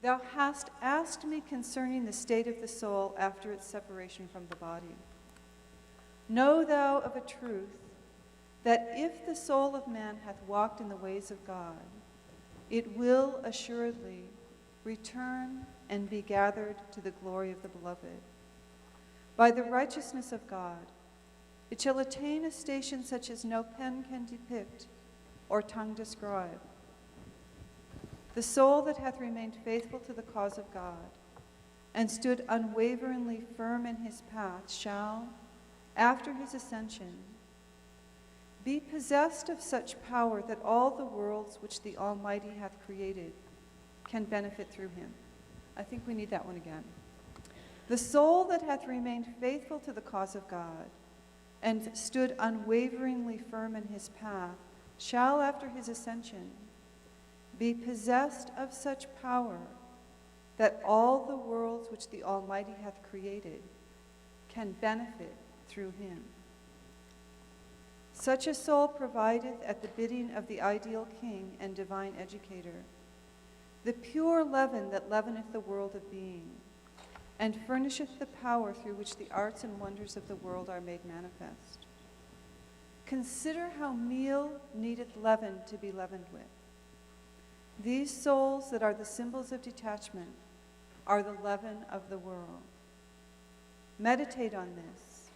Thou hast asked me concerning the state of the soul after its separation from the body. Know thou of a truth that if the soul of man hath walked in the ways of God, it will assuredly return and be gathered to the glory of the beloved. By the righteousness of God, it shall attain a station such as no pen can depict or tongue describe. The soul that hath remained faithful to the cause of God and stood unwaveringly firm in his path shall, after his ascension, be possessed of such power that all the worlds which the Almighty hath created can benefit through him. I think we need that one again. The soul that hath remained faithful to the cause of God and stood unwaveringly firm in his path shall, after his ascension, be possessed of such power that all the worlds which the Almighty hath created can benefit through him. Such a soul provideth at the bidding of the ideal King and divine Educator the pure leaven that leaveneth the world of being, and furnisheth the power through which the arts and wonders of the world are made manifest. Consider how meal needeth leaven to be leavened with. These souls that are the symbols of detachment are the leaven of the world. Meditate on this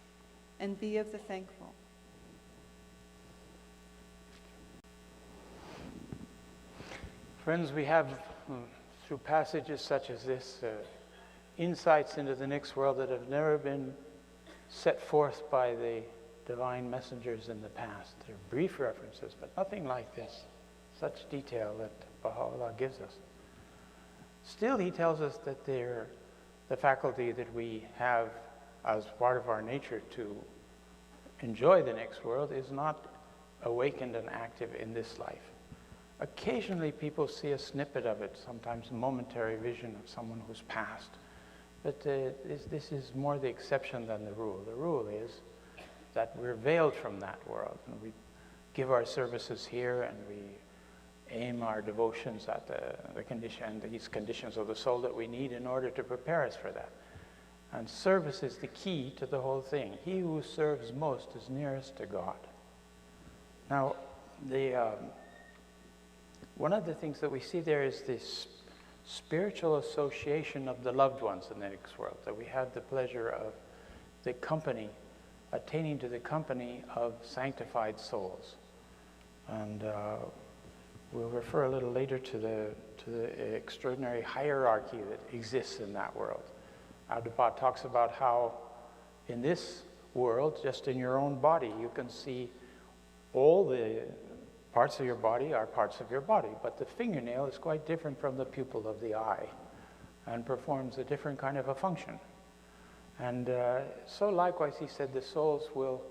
and be of the thankful. Friends, we have, through passages such as this, insights into the next world that have never been set forth by the divine messengers in the past. They're brief references, but nothing like this, such detail that Baha'u'llah gives us. Still, he tells us that they're the faculty that we have as part of our nature to enjoy the next world is not awakened and active in this life. Occasionally people see a snippet of it, sometimes a momentary vision of someone who's passed. But this is more the exception than the rule. The rule is that we're veiled from that world, and we give our services here, and we aim our devotions at these conditions of the soul that we need in order to prepare us for that. And service is the key to the whole thing. He who serves most is nearest to God. Now, one of the things that we see there is this spiritual association of the loved ones in the next world, that we have the pleasure of the company, attaining to the company of sanctified souls. And we'll refer a little later to the extraordinary hierarchy that exists in that world. Abdu'l-Baha talks about how in this world, just in your own body, you can see all the parts of your body are parts of your body, but the fingernail is quite different from the pupil of the eye and performs a different kind of a function. And so likewise, he said, the souls will,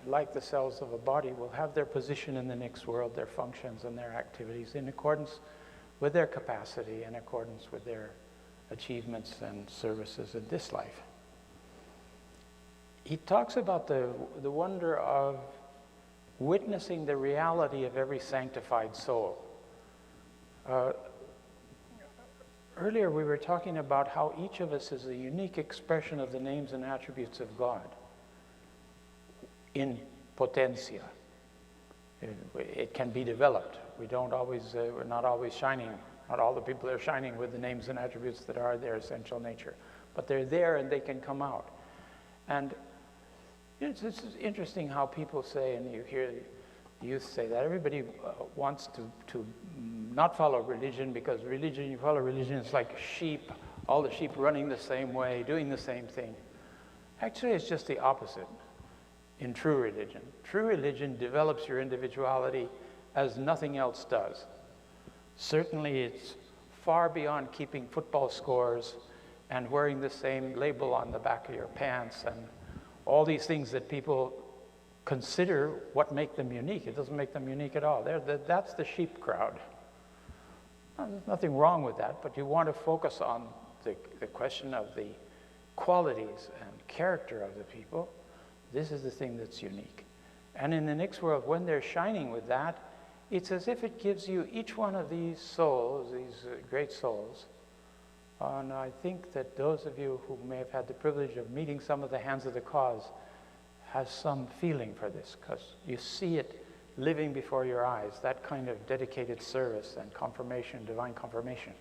like the cells of a body, will have their position in the next world, their functions and their activities in accordance with their capacity, in accordance with their achievements and services in this life. He talks about the wonder of witnessing the reality of every sanctified soul. Earlier we were talking about how each of us is a unique expression of the names and attributes of God in potentia. It can be developed. We're not always shining. Not all the people are shining with the names and attributes that are their essential nature, but they're there and they can come out. And it's interesting how people say, and you hear youth say that everybody wants to not follow religion, because religion, you follow religion, it's like sheep, all the sheep running the same way, doing the same thing. Actually, it's just the opposite in true religion. True religion develops your individuality as nothing else does. Certainly, it's far beyond keeping football scores and wearing the same label on the back of your pants and all these things that people consider what make them unique. It doesn't make them unique at all. That's the sheep crowd. There's nothing wrong with that, but you want to focus on the question of the qualities and character of the people. This is the thing that's unique. And in the next world, when they're shining with that, It's as if it gives you each one of these souls, these great souls. And I think that those of you who may have had the privilege of meeting some of the Hands of the Cause has some feeling for this, because you see it living before your eyes, that kind of dedicated service and confirmation, divine confirmation.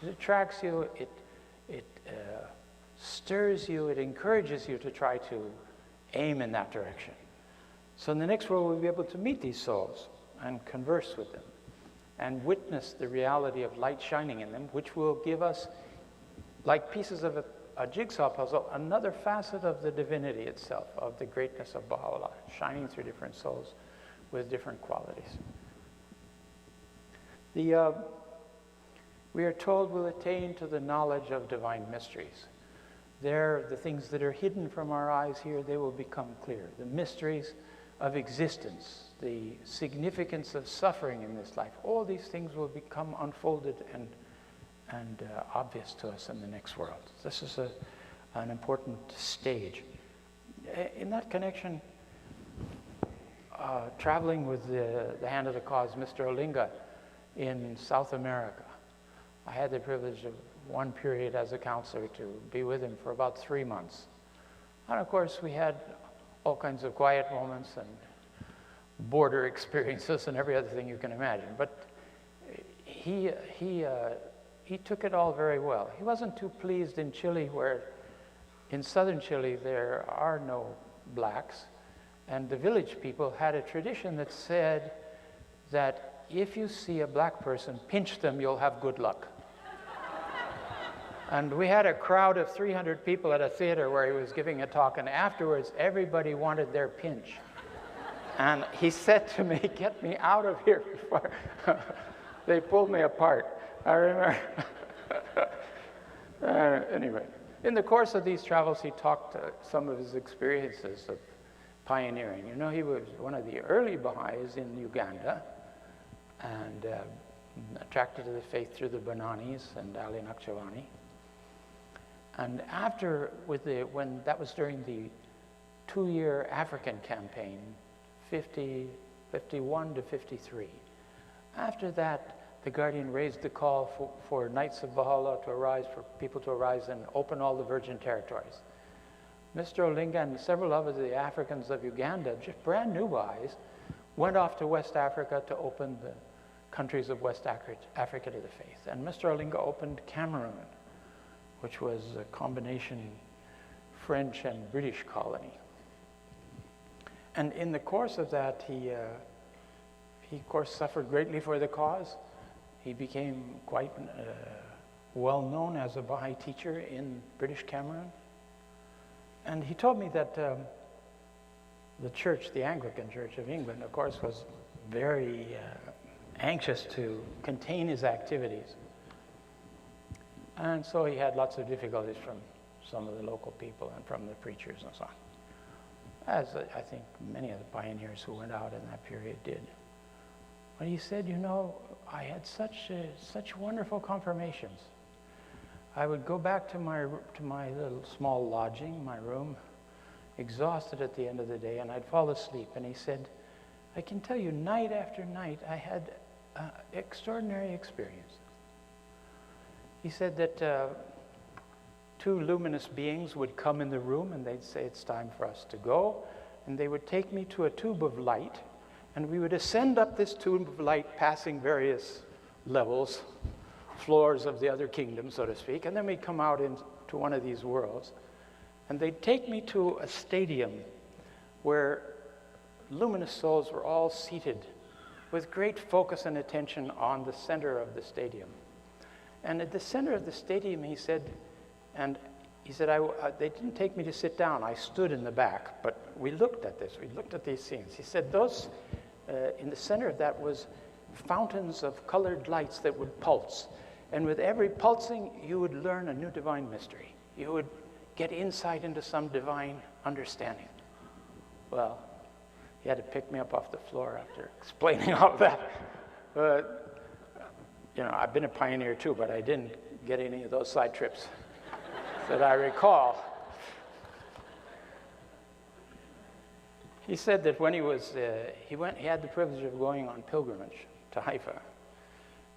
It attracts you, it stirs you, it encourages you to try to aim in that direction. So in the next world, we'll be able to meet these souls and converse with them and witness the reality of light shining in them, which will give us, like pieces of a jigsaw puzzle, another facet of the divinity itself, of the greatness of Baha'u'llah, shining through different souls with different qualities. We are told we'll attain to the knowledge of divine mysteries. There, the things that are hidden from our eyes here, they will become clear. The mysteries of existence, the significance of suffering in this life, all these things will become unfolded and obvious to us in the next world. This is an important stage. In that connection, traveling with the Hand of the Cause, Mr. Olinga, in South America, I had the privilege of one period as a counselor to be with him for about 3 months. And of course, we had all kinds of quiet moments and border experiences and every other thing you can imagine. But he took it all very well. He wasn't too pleased in Chile, where in southern Chile there are no blacks. And the village people had a tradition that said that if you see a black person, pinch them, you'll have good luck. And we had a crowd of 300 people at a theater where he was giving a talk, and afterwards everybody wanted their pinch. And he said to me, "Get me out of here before they pulled me apart." I remember. Anyway, in the course of these travels, he talked some of his experiences of pioneering. You know, he was one of the early Baha'is in Uganda, and attracted to the faith through the Bananis and Ali Naqshbandi. And after, when that was during the 2-year African campaign, 51 to 53. After that, the Guardian raised the call for Knights of Baha'u'llah to arise, for people to arise and open all the virgin territories. Mr. Olinga and several of the Africans of Uganda, just brand new Baha'is, went off to West Africa to open the countries of West Africa to the faith. And Mr. Olinga opened Cameroon, which was a combination French and British colony. And in the course of that, he of course suffered greatly for the cause. He became quite well known as a Baha'i teacher in British Cameroon. And he told me that the church, the Anglican Church of England, of course, was very anxious to contain his activities. And so he had lots of difficulties from some of the local people and from the preachers and so on, as I think many of the pioneers who went out in that period did. But he said, you know, I had such wonderful confirmations. I would go back to my little small lodging, my room, exhausted at the end of the day, and I'd fall asleep. And he said, I can tell you, night after night, I had extraordinary experience. He said that 2 luminous beings would come in the room, and they'd say, it's time for us to go. And they would take me to a tube of light, and we would ascend up this tube of light, passing various levels, floors of the other kingdom, so to speak, and then we'd come out into one of these worlds, and they'd take me to a stadium where luminous souls were all seated with great focus and attention on the center of the stadium. And at the center of the stadium, he said, they didn't take me to sit down. I stood in the back, but we looked at this. We looked at these scenes. He said those, in the center of that was fountains of colored lights that would pulse. And with every pulsing, you would learn a new divine mystery. You would get insight into some divine understanding. Well, he had to pick me up off the floor after explaining all of that. You know, I've been a pioneer too, but I didn't get any of those side trips that I recall. He said that when he was, he had the privilege of going on pilgrimage to Haifa.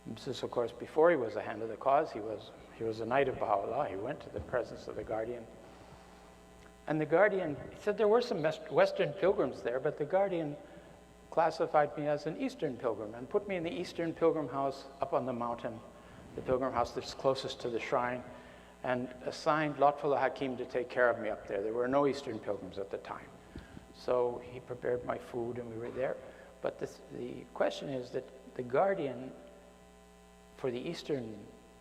This is, of course, before he was a hand of the cause. He was a knight of Baha'u'llah. He went to the presence of the guardian. And the guardian, he said there were some Western pilgrims there, but the guardian classified me as an Eastern pilgrim and put me in the Eastern pilgrim house up on the mountain, the pilgrim house that's closest to the shrine, and assigned Lotfullah Hakim to take care of me up there. There were no Eastern pilgrims at the time. So he prepared my food and we were there. But the question is that the guardian for the Eastern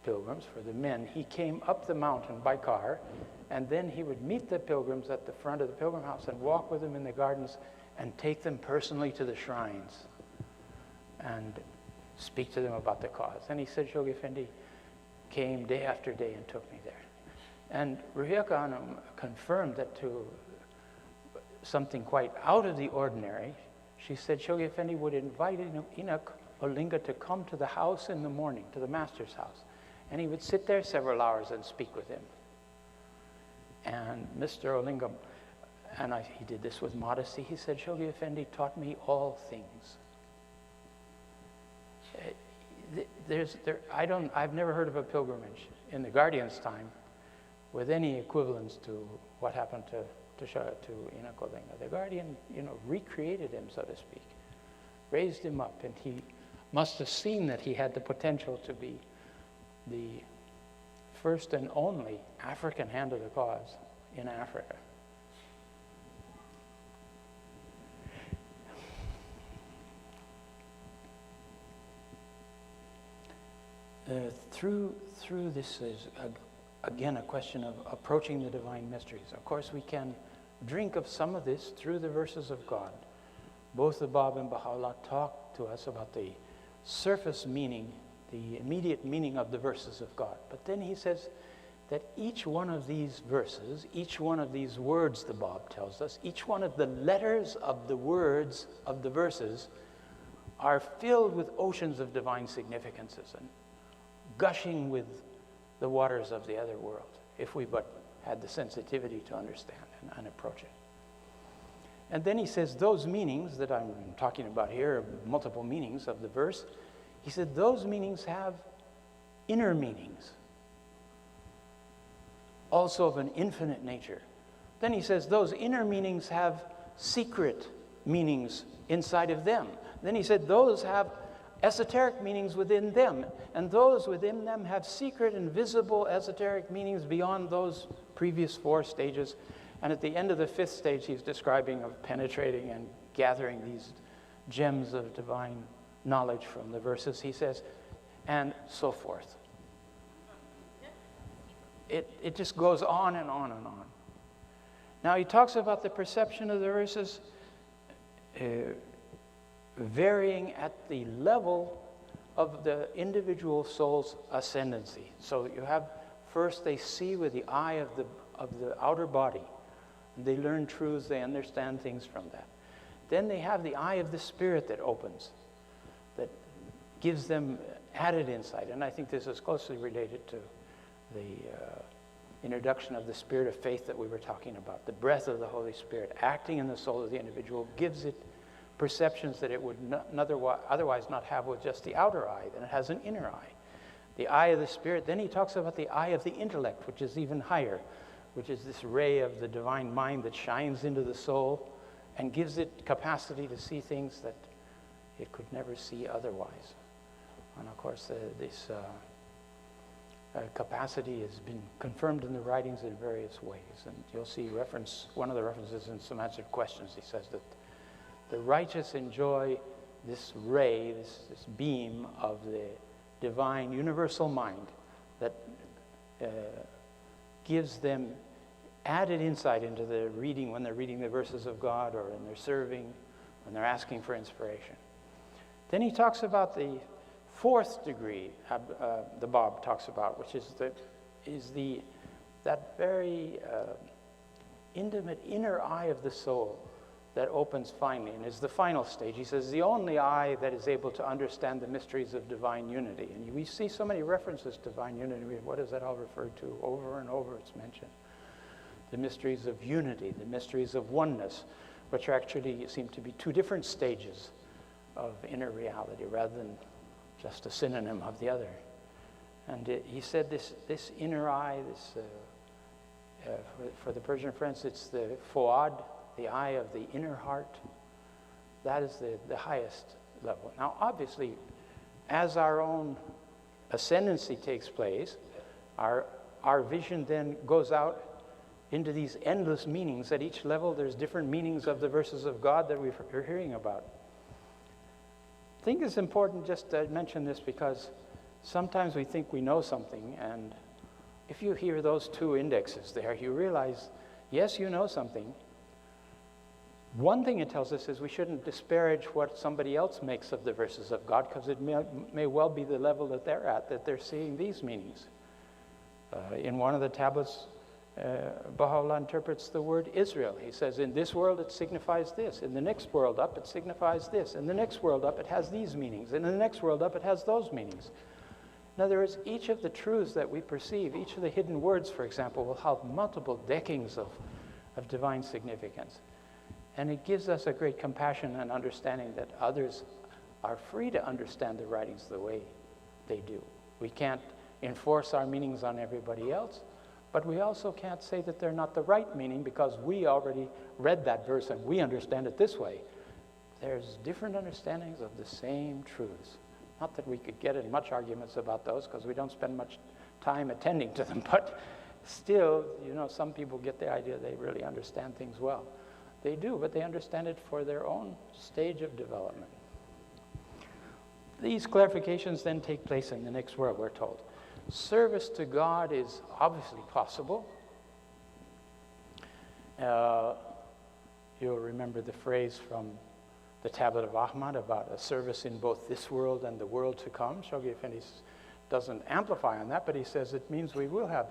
pilgrims, for the men, he came up the mountain by car, and then he would meet the pilgrims at the front of the pilgrim house and walk with them in the gardens and take them personally to the shrines and speak to them about the cause. And he said Shoghi Effendi came day after day and took me there. And Ruhiya Khanum confirmed that to something quite out of the ordinary. She said Shoghi Effendi would invite Enoch Olinga to come to the house in the morning, to the master's house. And he would sit there several hours and speak with him. And Mr. Olinga, he did this with modesty, he said, Shoghi Effendi taught me all things. I've never heard of a pilgrimage in the Guardian's time with any equivalence to what happened to Enoch Olinga. The Guardian, recreated him, so to speak, raised him up, and he must have seen that he had the potential to be the first and only African hand of the cause in Africa. Through this is, again, a question of approaching the divine mysteries. Of course, we can drink of some of this through the verses of God. Both the Bab and Baha'u'llah talk to us about the surface meaning, the immediate meaning of the verses of God. But then he says that each one of these verses, each one of these words, the Bab tells us, each one of the letters of the words of the verses are filled with oceans of divine significances and gushing with the waters of the other world, if we but had the sensitivity to understand and approach it. And then he says those meanings that I'm talking about here, multiple meanings of the verse, he said those meanings have inner meanings, also of an infinite nature. Then he says those inner meanings have secret meanings inside of them. Then he said those have esoteric meanings within them, and those within them have secret and visible esoteric meanings beyond those previous four stages. And at the end of the fifth stage, he's describing of penetrating and gathering these gems of divine knowledge from the verses. He says, and so forth. It just goes on and on and on. Now he talks about the perception of the verses varying at the level of the individual soul's ascendancy. So you have, first they see with the eye of the outer body. They learn truths, they understand things from that. Then they have the eye of the spirit that opens, that gives them added insight. And I think this is closely related to the introduction of the spirit of faith that we were talking about. The breath of the Holy Spirit acting in the soul of the individual gives it perceptions that it would otherwise not have with just the outer eye. Then it has an inner eye. The eye of the spirit. Then he talks about the eye of the intellect, which is even higher, which is this ray of the divine mind that shines into the soul and gives it capacity to see things that it could never see otherwise. And of course, this capacity has been confirmed in the writings in various ways. And you'll see one of the references in some answered questions. He says that the righteous enjoy this ray, this beam of the divine universal mind that gives them added insight into the reading when they're reading the verses of God or when they're serving, when they're asking for inspiration. Then he talks about the fourth degree, the Bab talks about, which is that very intimate inner eye of the soul that opens finally and is the final stage. He says the only eye that is able to understand the mysteries of divine unity. And we see so many references to divine unity. What does that all refer to? Over and over it's mentioned. The mysteries of unity, the mysteries of oneness, which actually seem to be two different stages of inner reality rather than just a synonym of the other. And he said this inner eye, for the Persian friends, it's the fuad, the eye of the inner heart. That is the highest level. Now, obviously, as our own ascendancy takes place, our vision then goes out into these endless meanings. At each level, there's different meanings of the verses of God that we're hearing about. I think it's important just to mention this because sometimes we think we know something, and if you hear those two indexes there, you realize, yes, you know something. One thing it tells us is we shouldn't disparage what somebody else makes of the verses of God, because it may well be the level that they're at, that they're seeing these meanings. In one of the tablets, Baha'u'llah interprets the word Israel. He says, in this world it signifies this. In the next world up it signifies this. In the next world up it has these meanings. And in the next world up it has those meanings. In other words, each of the truths that we perceive, each of the hidden words, for example, will have multiple deckings of divine significance. And it gives us a great compassion and understanding that others are free to understand the writings the way they do. We can't enforce our meanings on everybody else, but we also can't say that they're not the right meaning because we already read that verse and we understand it this way. There's different understandings of the same truths. Not that we could get in much arguments about those because we don't spend much time attending to them, but still, you know, some people get the idea they really understand things well. They do, but they understand it for their own stage of development. These clarifications then take place in the next world, we're told. Service to God is obviously possible. You'll remember the phrase from the Tablet of Ahmad about a service in both this world and the world to come. Shoghi Effendi doesn't amplify on that, but he says it means we will have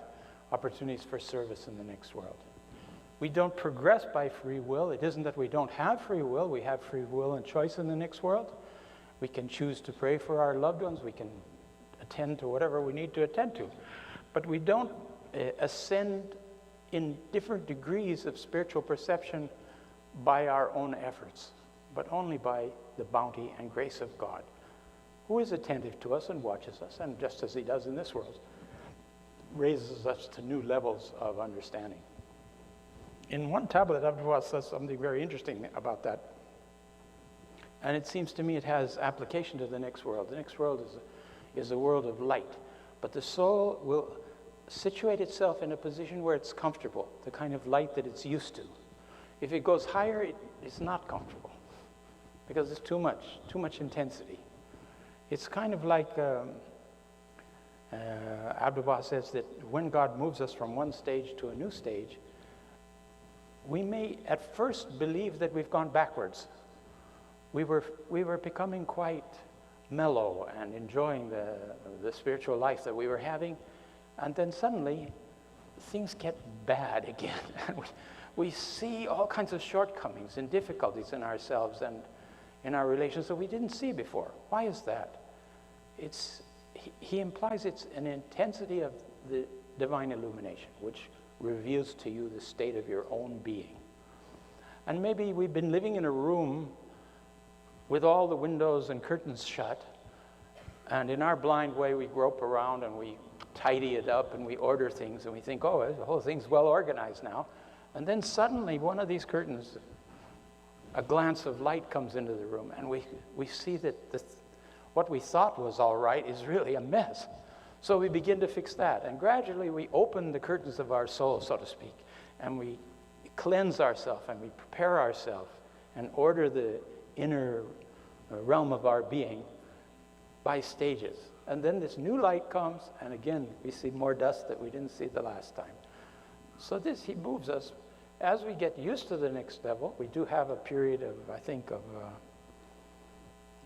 opportunities for service in the next world. We don't progress by free will. It isn't that we don't have free will. We have free will and choice in the next world. We can choose to pray for our loved ones. We can attend to whatever we need to attend to. But we don't ascend in different degrees of spiritual perception by our own efforts, but only by the bounty and grace of God, who is attentive to us and watches us, and just as he does in this world, raises us to new levels of understanding. In one tablet, Abdul says something very interesting about that. And it seems to me it has application to the next world. The next world is a world of light. But the soul will situate itself in a position where it's comfortable, the kind of light that it's used to. If it goes higher, it's not comfortable because it's too much intensity. It's kind of like Abdul says that when God moves us from one stage to a new stage, we may at first believe that we've gone backwards. We were becoming quite mellow and enjoying the spiritual life that we were having, and then suddenly things get bad again. And we see all kinds of shortcomings and difficulties in ourselves and in our relations that we didn't see before. Why is that? He implies it's an intensity of the divine illumination, which reveals to you the state of your own being. And maybe we've been living in a room with all the windows and curtains shut, and in our blind way we grope around and we tidy it up and we order things and we think, oh, the whole thing's well organized now. And then suddenly one of these curtains, a glance of light comes into the room, and we see that what we thought was all right is really a mess. So we begin to fix that, and gradually we open the curtains of our soul, so to speak, and we cleanse ourselves and we prepare ourselves and order the inner realm of our being by stages. And then this new light comes, and again we see more dust that we didn't see the last time. So he moves us. As we get used to the next level, we do have a period of, I think, of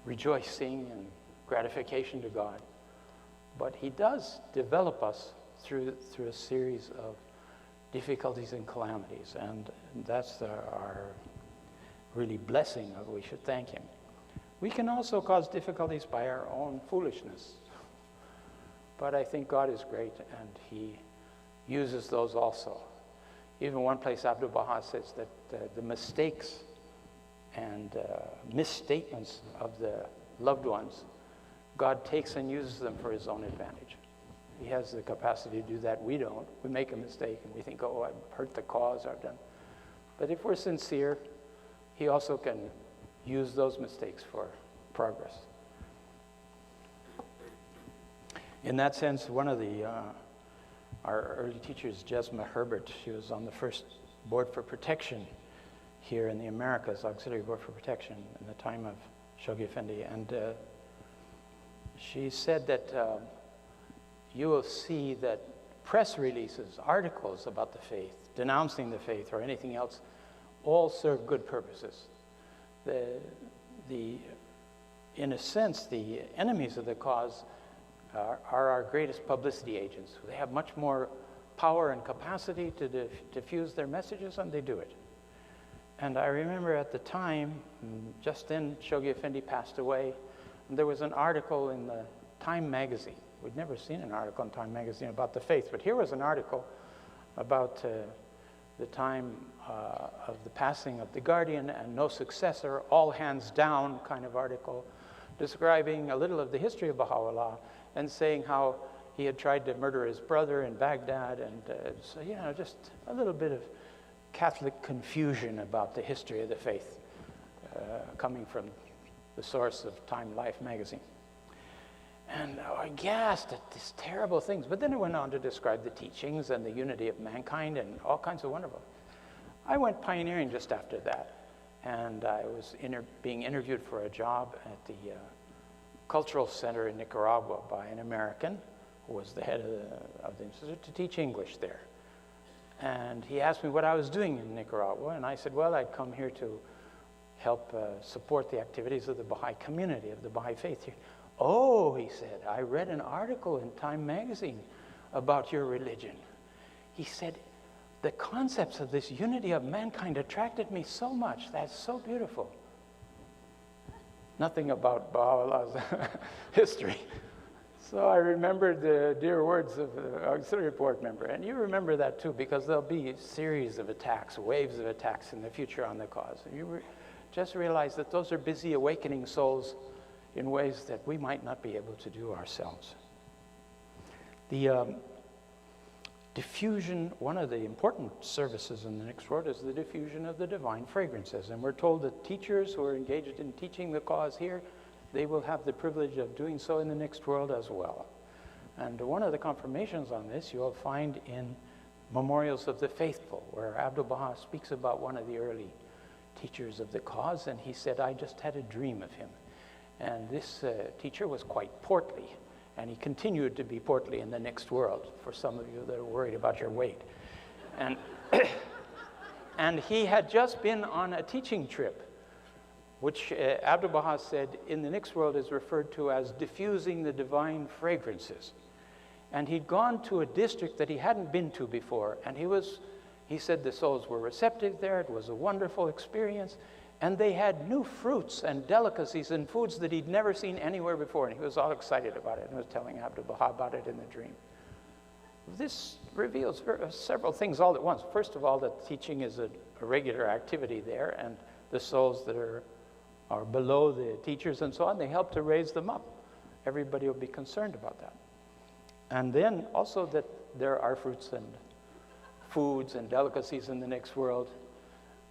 rejoicing and gratification to God. But he does develop us through a series of difficulties and calamities, and that's our really blessing. We should thank him. We can also cause difficulties by our own foolishness, but I think God is great, and he uses those also. Even one place, Abdul Baha says that the mistakes and misstatements of the loved ones, God takes and uses them for his own advantage. He has the capacity to do that. We don't. We make a mistake and we think, oh, I've hurt the cause, I've done. But if we're sincere, he also can use those mistakes for progress. In that sense, one of our early teachers, Jesma Herbert, she was on the first Board for Protection here in the Americas, Auxiliary Board for Protection, in the time of Shoghi Effendi. And she said that you will see that press releases, articles about the faith, denouncing the faith or anything else, all serve good purposes. In a sense, the enemies of the cause are our greatest publicity agents. They have much more power and capacity to diffuse their messages, and they do it. And I remember at the time, just then Shoghi Effendi passed away, and there was an article in the Time magazine. We'd never seen an article in Time magazine about the faith, but here was an article about the time of the passing of the guardian and no successor, all hands down kind of article, describing a little of the history of Baha'u'llah and saying how he had tried to murder his brother in Baghdad, and so, you know, just a little bit of Catholic confusion about the history of the faith coming from the source of Time Life magazine. And I gasped at these terrible things. But then it went on to describe the teachings and the unity of mankind and all kinds of wonderful. I went pioneering just after that. And I was being interviewed for a job at the Cultural Center in Nicaragua by an American who was the head of the institute to teach English there. And he asked me what I was doing in Nicaragua. And I said, well, I'd come here to help support the activities of the Baha'i community, of the Baha'i faith here. Oh, he said, I read an article in Time magazine about your religion. He said, the concepts of this unity of mankind attracted me so much. That's so beautiful. Nothing about Baha'u'llah's history. So I remembered the dear words of the auxiliary board member. And you remember that too, because there'll be a series of attacks, waves of attacks in the future on the cause. And you just realize that those are busy awakening souls in ways that we might not be able to do ourselves. The diffusion, one of the important services in the next world is the diffusion of the divine fragrances. And we're told that teachers who are engaged in teaching the cause here, they will have the privilege of doing so in the next world as well. And one of the confirmations on this you'll find in Memorials of the Faithful, where Abdu'l-Baha speaks about one of the early teachers of the cause, and he said, I just had a dream of him. And this teacher was quite portly, and he continued to be portly in the next world, for some of you that are worried about your weight. And, and he had just been on a teaching trip, which Abdu'l-Baha said in the next world is referred to as diffusing the divine fragrances. And he'd gone to a district that he hadn't been to before, and he said the souls were receptive there, it was a wonderful experience, and they had new fruits and delicacies and foods that he'd never seen anywhere before, and he was all excited about it and was telling Abdu'l-Baha about it in the dream. This reveals several things all at once. First of all, that teaching is a regular activity there, and the souls that are below the teachers and so on, they help to raise them up. Everybody will be concerned about that. And then also that there are fruits and foods and delicacies in the next world.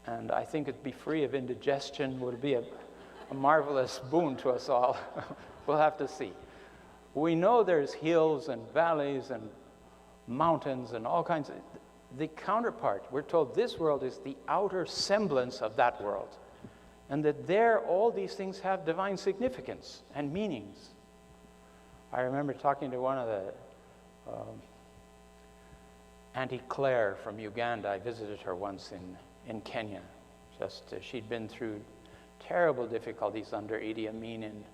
And I think it'd be free of indigestion, would be a marvelous boon to us all. We'll have to see. We know there's hills and valleys and mountains and all kinds of... The counterpart, we're told this world is the outer semblance of that world. And that there, all these things have divine significance and meanings. I remember talking to one of the Auntie Claire from Uganda. I visited her once in Kenya. She'd been through terrible difficulties under Idi Amin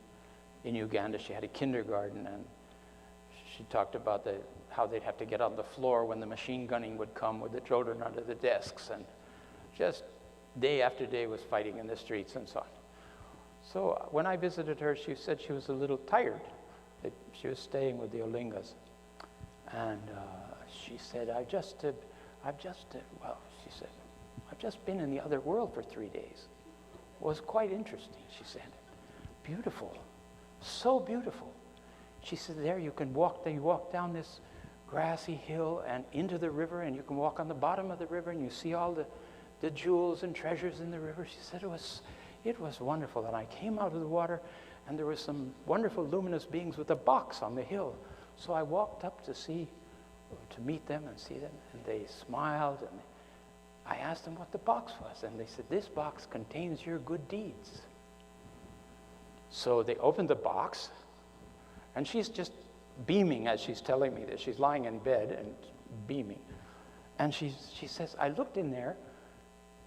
in Uganda. She had a kindergarten, and she talked about how they'd have to get on the floor when the machine gunning would come with the children under the desks, and just day after day was fighting in the streets and so on. So when I visited her, she said she was a little tired. She was staying with the Olingas. And she said, I've just been in the other world for 3 days. was quite interesting, she said. Beautiful, so beautiful. She said, there you can walk, you walk down this grassy hill and into the river, and you can walk on the bottom of the river, and you see all the jewels and treasures in the river. She said it was wonderful. And I came out of the water, and there were some wonderful luminous beings with a box on the hill. So I walked up to meet them and see them, and they smiled, and I asked them what the box was, and they said, this box contains your good deeds. So they opened the box, and she's just beaming as she's telling me this. She's lying in bed and beaming. And she says, I looked in there.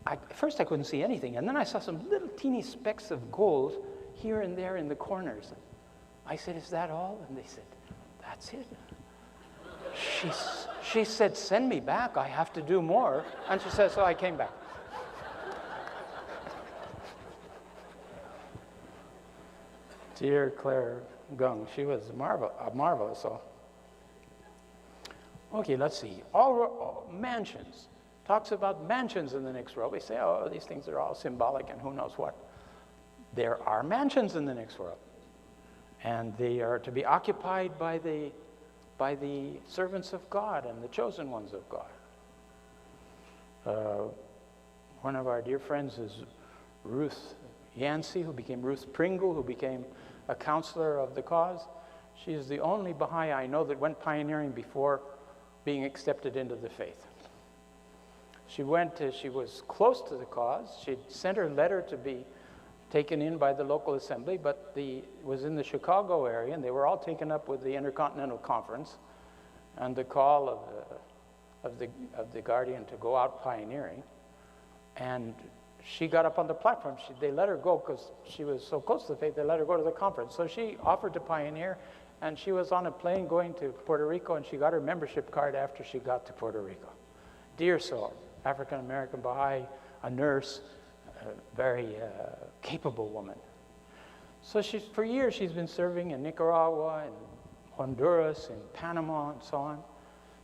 At first I couldn't see anything, and then I saw some little teeny specks of gold here and there in the corners. I said, is that all? And they said, that's it. She said, send me back. I have to do more. And she said, so I came back. Dear Claire Gung, she was marvelous. So. Okay, let's see. All mansions. Talks about mansions in the next world. We say, oh, these things are all symbolic and who knows what. There are mansions in the next world. And they are to be occupied by the servants of God and the chosen ones of God. One of our dear friends is Ruth Yancey, who became Ruth Pringle, who became a counselor of the cause. She is the only Baha'i I know that went pioneering before being accepted into the faith. She was close to the cause. She'd sent her letter to be taken in by the local assembly, but it was in the Chicago area, and they were all taken up with the Intercontinental Conference and the call of the Guardian to go out pioneering. And she got up on the platform. They let her go because she was so close to the faith. They let her go to the conference. So she offered to pioneer, and she was on a plane going to Puerto Rico, and she got her membership card after she got to Puerto Rico. Dear soul, African-American Baha'i, a nurse, a very capable woman. So for years she's been serving in Nicaragua and Honduras and Panama and so on.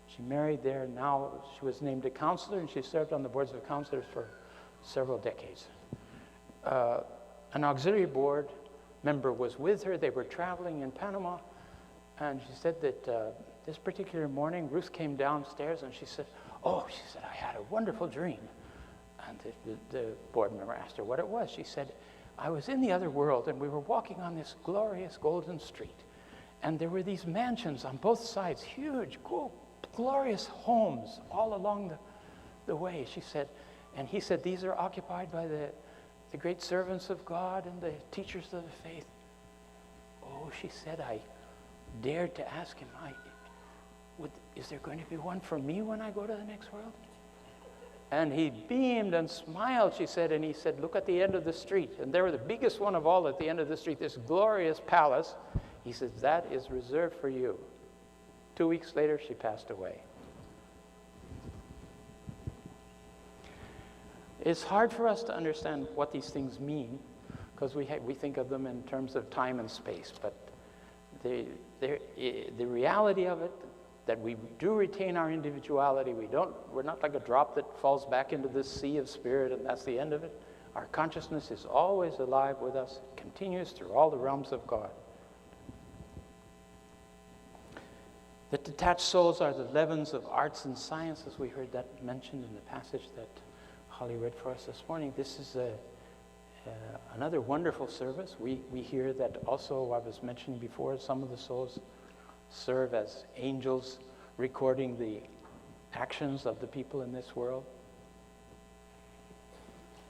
She married there. Now she was named a counselor, and she served on the boards of counselors for several decades. An auxiliary board member was with her. They were traveling in Panama, and she said that this particular morning, Ruth came downstairs, and she said, I had a wonderful dream. And the board member asked her what it was. She said, I was in the other world, and we were walking on this glorious golden street, and there were these mansions on both sides, huge, cool, glorious homes all along the way. She said, and he said, these are occupied by the great servants of God and the teachers of the faith. Oh, she said, I dared to ask him, is there going to be one for me when I go to the next world? And he beamed and smiled, she said, and he said, look at the end of the street. And there were the biggest one of all at the end of the street, this glorious palace. He said, that is reserved for you. 2 weeks later, she passed away. It's hard for us to understand what these things mean because we think of them in terms of time and space. But the reality of it, that we do retain our individuality. We're not like a drop that falls back into this sea of spirit and that's the end of it. Our consciousness is always alive with us, continues through all the realms of God. The detached souls are the leavens of arts and science, as we heard that mentioned in the passage that Holly read for us this morning. This is another wonderful service. We hear that also, I was mentioning before, some of the souls serve as angels recording the actions of the people in this world.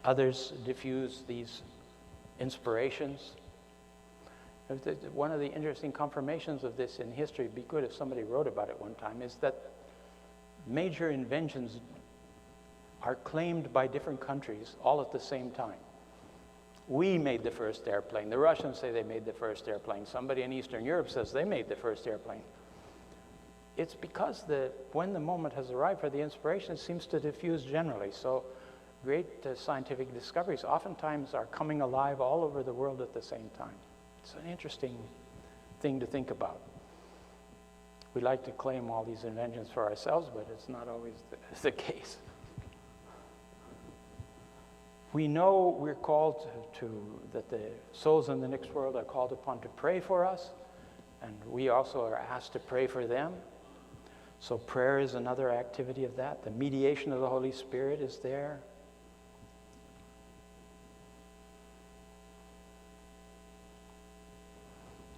Others diffuse these inspirations. One of the interesting confirmations of this in history, it'd be good if somebody wrote about it one time, is that major inventions are claimed by different countries all at the same time. We made the first airplane. The Russians say they made the first airplane. Somebody in Eastern Europe says they made the first airplane. It's because when the moment has arrived for the inspiration, it seems to diffuse generally. So great scientific discoveries oftentimes are coming alive all over the world at the same time. It's an interesting thing to think about. We like to claim all these inventions for ourselves, but it's not always the case. We know we're called that the souls in the next world are called upon to pray for us, and we also are asked to pray for them. So prayer is another activity of that. The mediation of the Holy Spirit is there.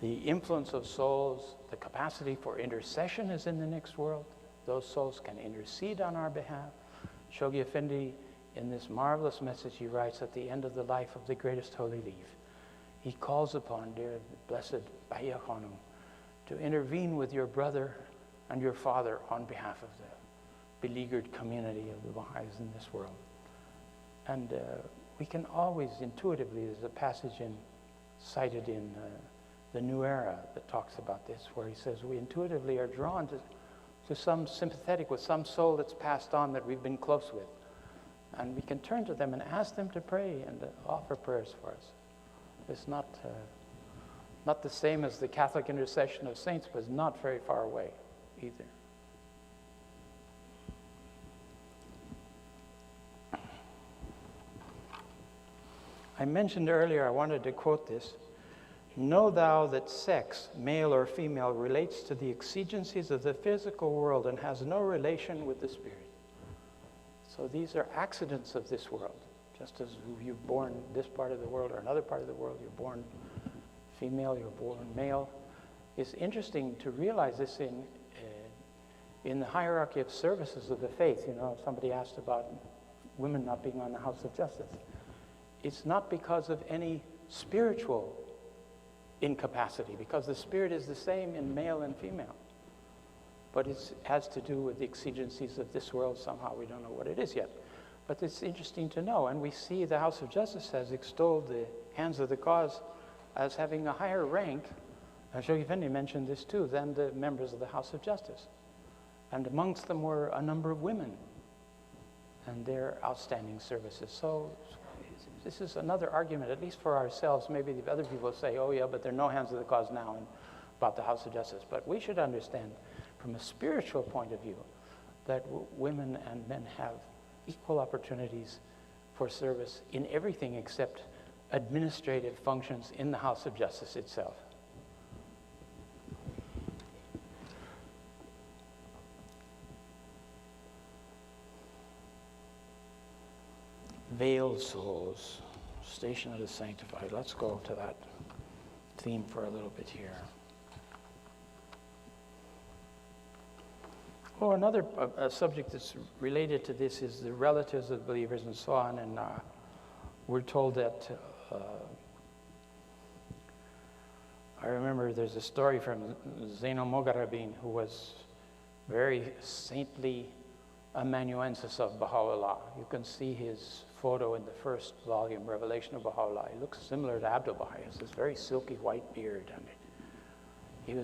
The influence of souls, the capacity for intercession is in the next world. Those souls can intercede on our behalf. Shoghi Effendi, in this marvelous message he writes at the end of the life of the greatest holy leaf, he calls upon dear blessed Baya Khanum to intervene with your brother and your father on behalf of the beleaguered community of the Baha'is in this world. And we can always intuitively, there's a passage cited in the New Era that talks about this, where he says we intuitively are drawn to some sympathetic with some soul that's passed on that we've been close with. And we can turn to them and ask them to pray and offer prayers for us. It's not the same as the Catholic intercession of saints, but it's not very far away either. I mentioned earlier, I wanted to quote this. Know thou that sex, male or female, relates to the exigencies of the physical world and has no relation with the spirit. So these are accidents of this world. Just as you're born this part of the world or another part of the world, you're born female, you're born male. It's interesting to realize this in the hierarchy of services of the faith. You know, somebody asked about women not being on the House of Justice. It's not because of any spiritual incapacity, because the spirit is the same in male and female. But it has to do with the exigencies of this world somehow. We don't know what it is yet. But it's interesting to know. And we see the House of Justice has extolled the hands of the cause as having a higher rank, and Shoghi Effendi mentioned this too, than the members of the House of Justice. And amongst them were a number of women and their outstanding services. So this is another argument, at least for ourselves. Maybe the other people say, oh yeah, but there are no hands of the cause now about the House of Justice. But we should understand from a spiritual point of view that women and men have equal opportunities for service in everything except administrative functions in the House of Justice itself. Veiled souls, station of the sanctified. Let's go to that theme for a little bit here. Oh, another subject that's related to this is the relatives of believers and so on. And we're told that, I remember there's a story from Zainul Mogharabin, who was very saintly amanuensis of Baha'u'llah. You can see his photo in the first volume, Revelation of Baha'u'llah. He looks similar to Abdul Baha. He has this very silky white beard. And he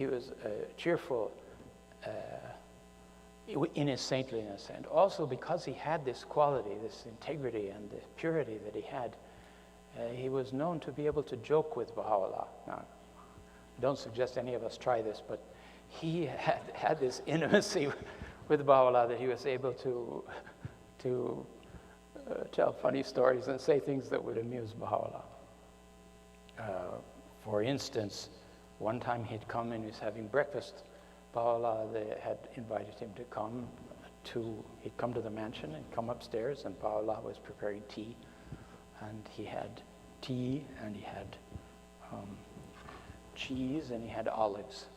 was cheerful in his saintliness, and also because he had this quality, this integrity and this purity that he had, he was known to be able to joke with Baha'u'llah. Now, I don't suggest any of us try this, but he had this intimacy with Baha'u'llah that he was able to tell funny stories and say things that would amuse Baha'u'llah. For instance, one time he'd come and he was having breakfast. Baha'u'llah, they had invited him to come he'd come to the mansion and come upstairs, and Baha'u'llah was preparing tea. And he had tea, and he had cheese, and he had olives.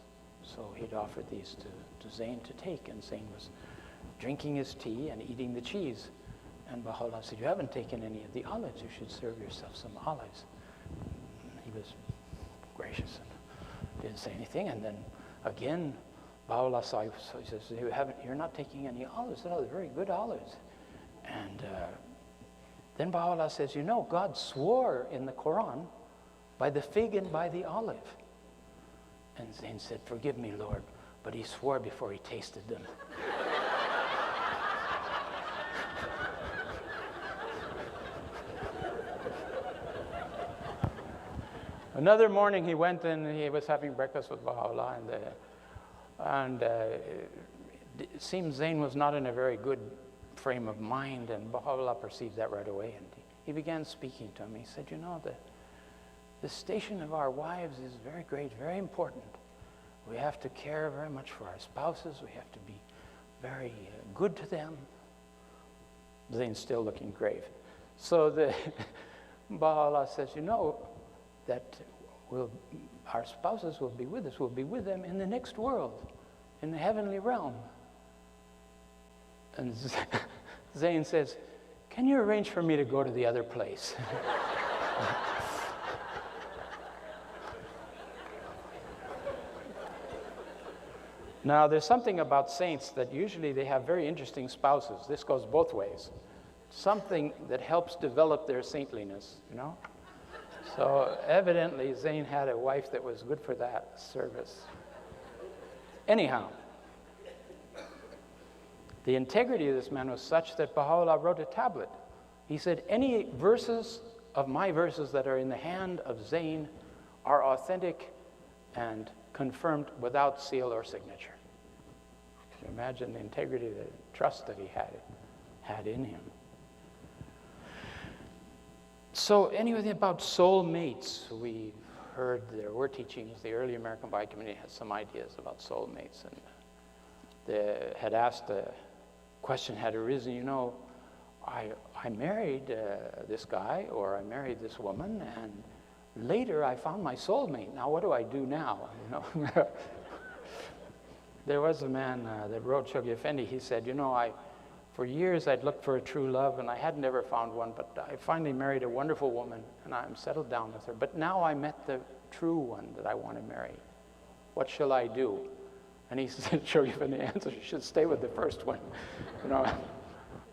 So he'd offered these to Zain to take, and Zain was drinking his tea and eating the cheese. And Baha'u'llah said, you haven't taken any of the olives. You should serve yourself some olives. And he was gracious and didn't say anything. And then again, Baha'u'llah saw, so he says, you're not taking any olives. No, they're very good olives. And then Baha'u'llah says, you know, God swore in the Quran by the fig and by the olive. And Zain said, forgive me, Lord, but he swore before he tasted them. Another morning he went and he was having breakfast with Baha'u'llah, and it seems Zain was not in a very good frame of mind, and Baha'u'llah perceived that right away, and he began speaking to him. He said, you know, the station of our wives is very great, very important. We have to care very much for our spouses. We have to be very good to them. Zayn's still looking grave. So Baha'u'llah says, you know, that our spouses will be with us. We'll be with them in the next world, in the heavenly realm. And Zayn says, can you arrange for me to go to the other place? Now, there's something about saints that usually they have very interesting spouses. This goes both ways. Something that helps develop their saintliness, you know? So evidently, Zayn had a wife that was good for that service. Anyhow, the integrity of this man was such that Baha'u'llah wrote a tablet. He said, any verses of my verses that are in the hand of Zayn are authentic and confirmed without seal or signature. Can you imagine the integrity, the trust that he had in him? So anything about soul mates, we've heard there were teachings. The early American Bible community had some ideas about soul mates, and they had asked the question had arisen, you know, I married this guy, or I married this woman, and later I found my soulmate. Now what do I do now? You know, there was a man that wrote Shoghi Effendi. He said, you know, for years I'd looked for a true love, and I had never found one, but I finally married a wonderful woman, and I'm settled down with her. But now I met the true one that I want to marry. What shall I do? And he said, Shoghi Effendi answered, you should stay with the first one. You know,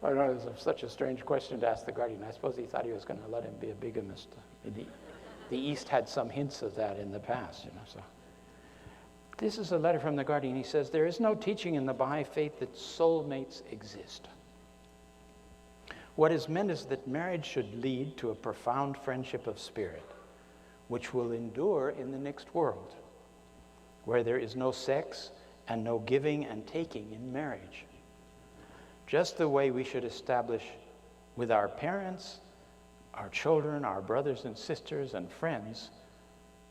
I know it's such a strange question to ask the guardian. I suppose he thought he was going to let him be a bigamist. The East had some hints of that in the past, you know. So this is a letter from the guardian. He says, there is no teaching in the Baha'i faith that soulmates exist. What is meant is that marriage should lead to a profound friendship of spirit, which will endure in the next world, where there is no sex and no giving and taking in marriage. Just the way we should establish with our parents, our children, our brothers and sisters and friends,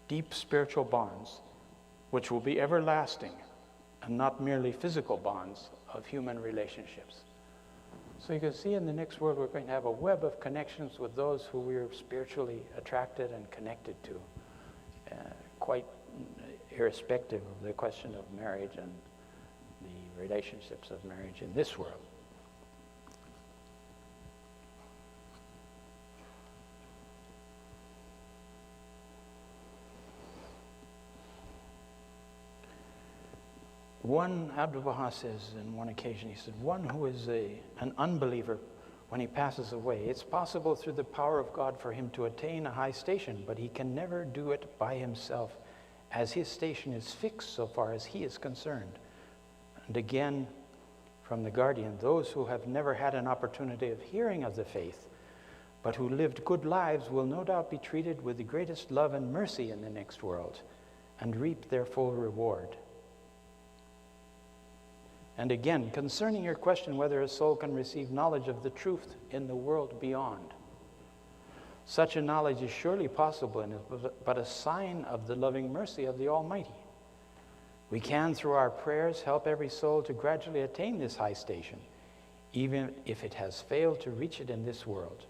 deep spiritual bonds, which will be everlasting and not merely physical bonds of human relationships. So you can see in the next world we're going to have a web of connections with those who we're spiritually attracted and connected to, quite irrespective of the question of marriage and the relationships of marriage in this world. One, Abdu'l-Baha says in one occasion, he said, one who is an unbeliever, when he passes away, it's possible through the power of God for him to attain a high station, but he can never do it by himself, as his station is fixed so far as he is concerned. And again, from the guardian, those who have never had an opportunity of hearing of the faith, but who lived good lives, will no doubt be treated with the greatest love and mercy in the next world, and reap their full reward. And again, concerning your question whether a soul can receive knowledge of the truth in the world beyond, such a knowledge is surely possible and is but a sign of the loving mercy of the Almighty. We can, through our prayers, help every soul to gradually attain this high station, even if it has failed to reach it in this world.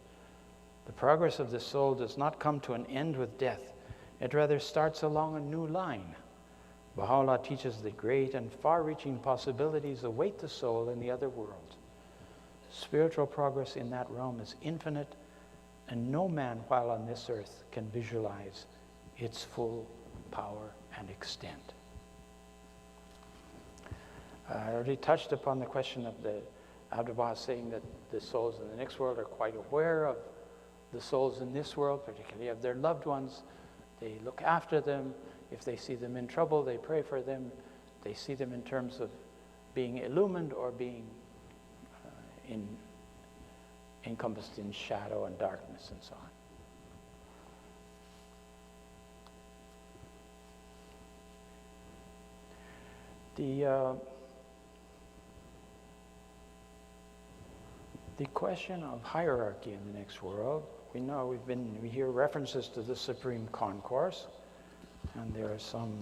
The progress of the soul does not come to an end with death. It rather starts along a new line. Baha'u'llah teaches that great and far-reaching possibilities await the soul in the other world. Spiritual progress in that realm is infinite, and no man while on this earth can visualize its full power and extent. I already touched upon the question of the Abdu'l-Baha saying that the souls in the next world are quite aware of the souls in this world, particularly of their loved ones. They look after them. If they see them in trouble, they pray for them. They see them in terms of being illumined or being encompassed in shadow and darkness and so on. The question of hierarchy in the next world, we know we hear references to the Supreme Concourse, and there are some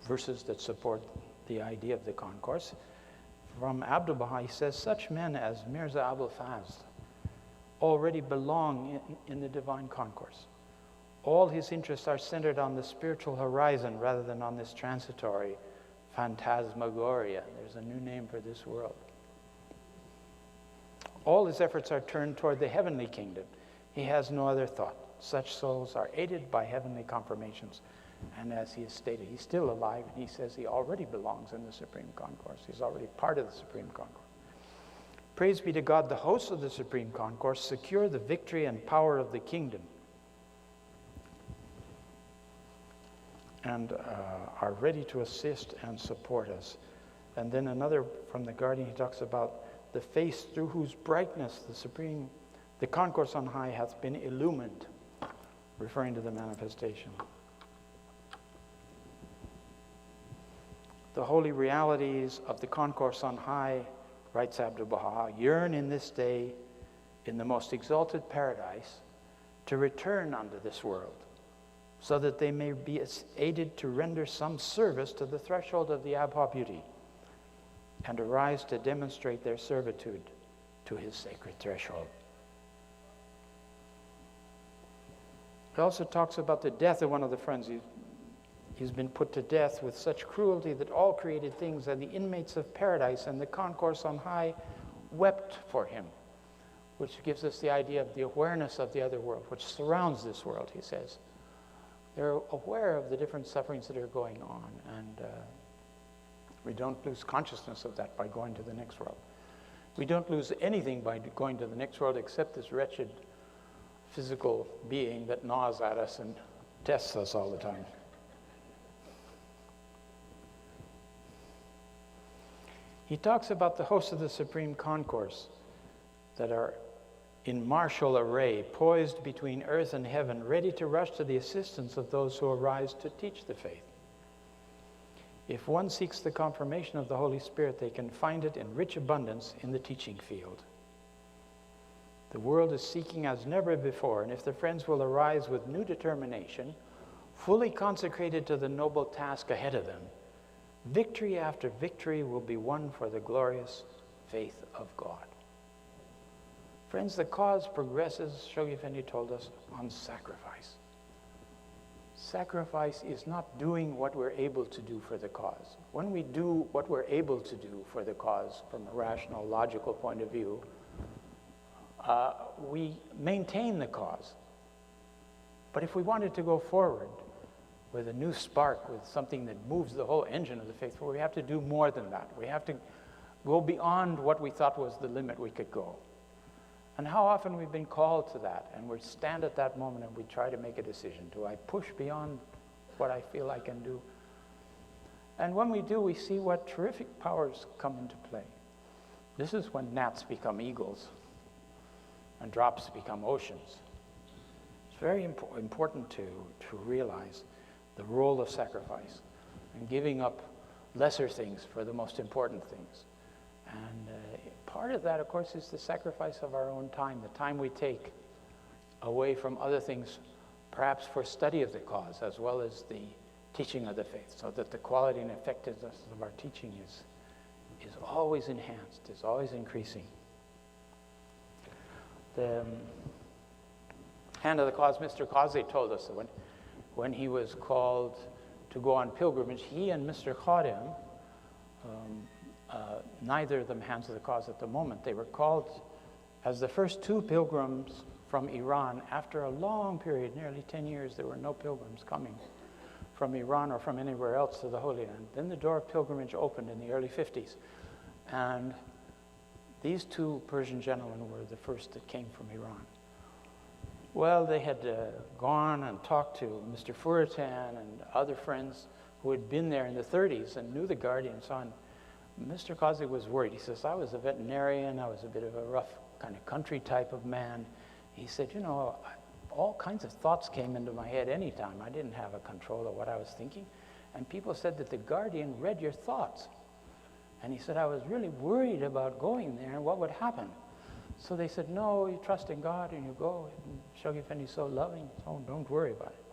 verses that support the idea of the concourse. From Abdu'l-Baha, he says, such men as Mirza Abul Fazl already belong in the divine concourse. All his interests are centered on the spiritual horizon rather than on this transitory phantasmagoria. There's a new name for this world. All his efforts are turned toward the heavenly kingdom. He has no other thought. Such souls are aided by heavenly confirmations. And as he has stated, he's still alive, and he says he already belongs in the Supreme Concourse. He's already part of the Supreme Concourse. Praise be to God, the hosts of the Supreme Concourse secure the victory and power of the kingdom, and are ready to assist and support us. And then another from the Guardian, he talks about the face through whose brightness the concourse on high hath been illumined, referring to the manifestation. The holy realities of the concourse on high, writes Abdu'l-Baha, yearn in this day in the most exalted paradise to return unto this world, so that they may be aided to render some service to the threshold of the Abha beauty, and arise to demonstrate their servitude to his sacred threshold. It also talks about the death of one of the friends. He's been put to death with such cruelty that all created things and the inmates of paradise and the concourse on high wept for him, which gives us the idea of the awareness of the other world, which surrounds this world, he says. They're aware of the different sufferings that are going on, and we don't lose consciousness of that by going to the next world. We don't lose anything by going to the next world except this wretched physical being that gnaws at us and tests us all the time. He talks about the hosts of the Supreme Concourse that are in martial array, poised between earth and heaven, ready to rush to the assistance of those who arise to teach the faith. If one seeks the confirmation of the Holy Spirit, they can find it in rich abundance in the teaching field. The world is seeking as never before, and if the friends will arise with new determination, fully consecrated to the noble task ahead of them, victory after victory will be won for the glorious faith of God. Friends, the cause progresses, Shoghi Effendi told us, on sacrifice. Sacrifice is not doing what we're able to do for the cause. When we do what we're able to do for the cause from a rational, logical point of view, we maintain the cause. But if we wanted to go forward with a new spark, with something that moves the whole engine of the faithful, we have to do more than that. We have to go beyond what we thought was the limit we could go. And how often we've been called to that, and we stand at that moment and we try to make a decision. Do I push beyond what I feel I can do? And when we do, we see what terrific powers come into play. This is when gnats become eagles and drops become oceans. It's very important to realize the role of sacrifice and giving up lesser things for the most important things. And part of that, of course, is the sacrifice of our own time, the time we take away from other things, perhaps for study of the cause, as well as the teaching of the faith, so that the quality and effectiveness of our teaching is always enhanced, is always increasing. The hand of the cause, Mr. Qazi told us that when he was called to go on pilgrimage, he and Mr. Khadim, neither of them hands of the cause at the moment, they were called as the first two pilgrims from Iran. After a long period, nearly 10 years, there were no pilgrims coming from Iran or from anywhere else to the Holy Land. Then the door of pilgrimage opened in the early 50s, and these two Persian gentlemen were the first that came from Iran. Well, they had gone and talked to Mr. Furatan and other friends who had been there in the 30s and knew the Guardian and so on. Mr. Qazi was worried. He says, I was a veterinarian, I was a bit of a rough kind of country type of man. He said, you know, all kinds of thoughts came into my head anytime. I didn't have a control of what I was thinking. And people said that the Guardian read your thoughts. And he said, I was really worried about going there and what would happen. So they said, no, you trust in God and you go. And Shoghi Effendi's so loving, so don't worry about it.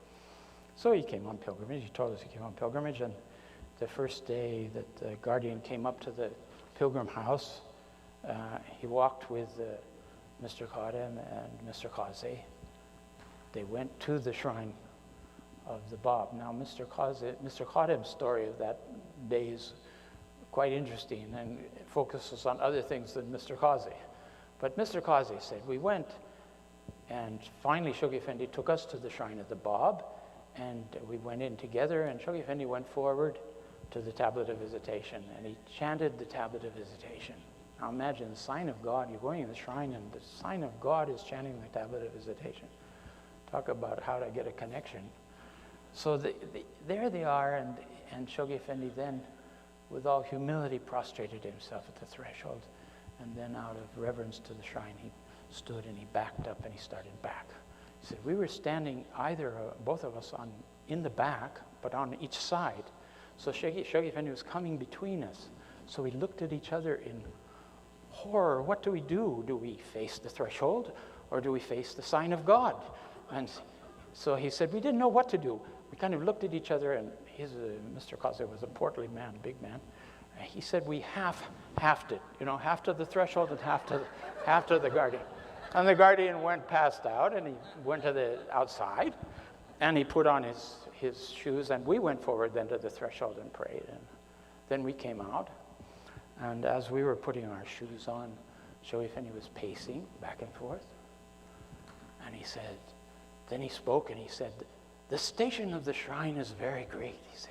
So he came on pilgrimage. He told us he came on pilgrimage. And the first day that the guardian came up to the pilgrim house, he walked with Mr. Khadim and Mr. Qazi. They went to the shrine of the Bab. Now, Mr. Khadim's story of that day is quite interesting and it focuses on other things than Mr. Qazi. But Mr. Qazi said, we went, and finally Shoghi Effendi took us to the shrine of the Bab, and we went in together, and Shoghi Effendi went forward to the tablet of visitation, and he chanted the tablet of visitation. Now imagine the sign of God, you're going to the shrine, and the sign of God is chanting the tablet of visitation. Talk about how to get a connection. So there they are, and Shoghi Effendi then, with all humility, prostrated himself at the threshold. And then out of reverence to the shrine, he stood and he backed up and he started back. He said, we were standing both of us in the back, but on each side. So Shoghi Effendi was coming between us. So we looked at each other in horror. What do we do? Do we face the threshold or do we face the sign of God? And so he said, we didn't know what to do. We kind of looked at each other, and Mr. Qazi was a portly man, big man. He said, we halved it, half to the threshold and half to the guardian. And the guardian went passed out, and he went to the outside, and he put on his shoes, and we went forward then to the threshold and prayed. And then we came out, and as we were putting our shoes on, Shoghi Effendi was pacing back and forth. And he said, then he spoke, and he said, the station of the shrine is very great, he said.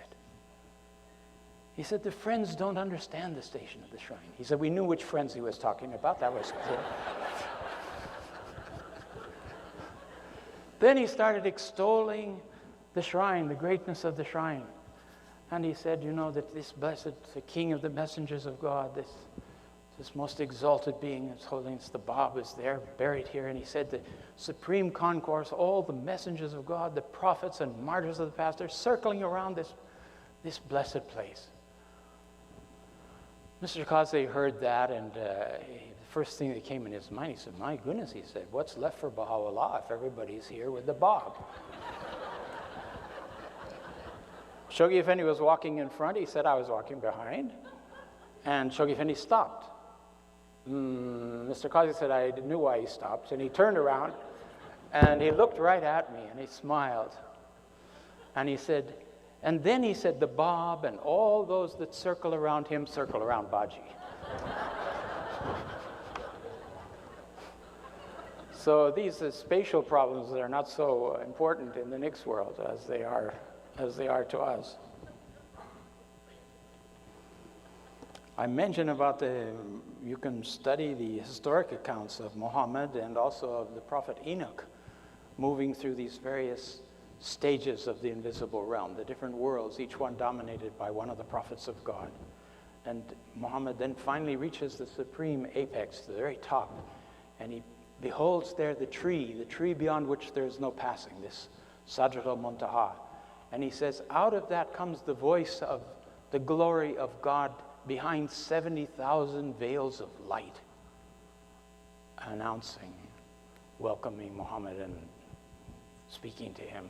He said, the friends don't understand the station of the shrine. He said, we knew which friends he was talking about. That was clear. Then he started extolling the shrine, the greatness of the shrine. And he said, that this blessed, the king of the messengers of God, this most exalted being, His Holiness the Bab, is there, buried here. And he said, the supreme concourse, all the messengers of God, the prophets and martyrs of the past, they're circling around this blessed place. Mr. Qazi heard that, and the first thing that came in his mind, he said, my goodness, he said, what's left for Baha'u'llah if everybody's here with the Bab? Shoghi Effendi was walking in front. He said, I was walking behind. And Shoghi Effendi stopped. Mr. Qazi said, I knew why he stopped. And he turned around, and he looked right at me, and he smiled. And he said, and then he said, the Bab and all those that circle around him circle around Baji. So these are spatial problems that are not so important in the next world as they are to us. I mentioned about you can study the historic accounts of Muhammad and also of the prophet Enoch moving through these various stages of the invisible realm, the different worlds, each one dominated by one of the prophets of God. And Muhammad then finally reaches the supreme apex, the very top, and he beholds there the tree beyond which there is no passing, this Sadrat al-Muntaha. And he says, out of that comes the voice of the glory of God behind 70,000 veils of light, announcing, welcoming Muhammad and speaking to him.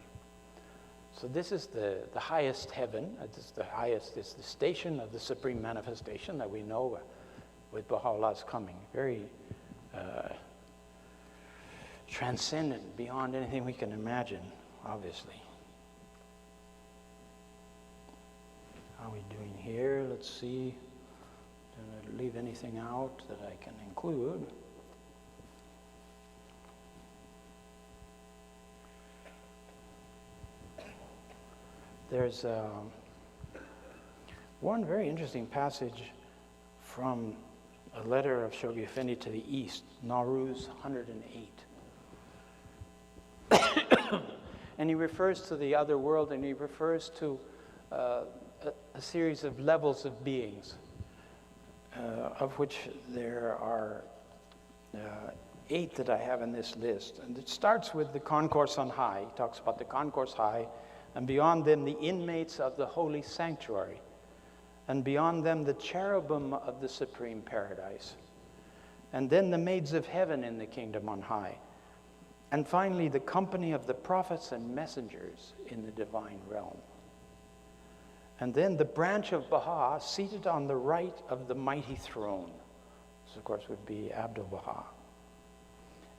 So this is the highest heaven. It's the station of the supreme manifestation that we know with Baha'u'llah's coming. Very transcendent, beyond anything we can imagine, obviously. How are we doing here? Let's see. Did I leave anything out that I can include? There's one very interesting passage from a letter of Shoghi Effendi to the East, Nowruz 108. And he refers to the other world, and he refers to a series of levels of beings, of which there are 8 that I have in this list. And it starts with the concourse on high. He talks about the concourse high, and beyond them the inmates of the holy sanctuary. and beyond them the cherubim of the supreme paradise, and then the maids of heaven in the kingdom on high, and finally the company of the prophets and messengers in the divine realm. And then the branch of Baha seated on the right of the mighty throne. This, of course, would be Abdu'l-Baha.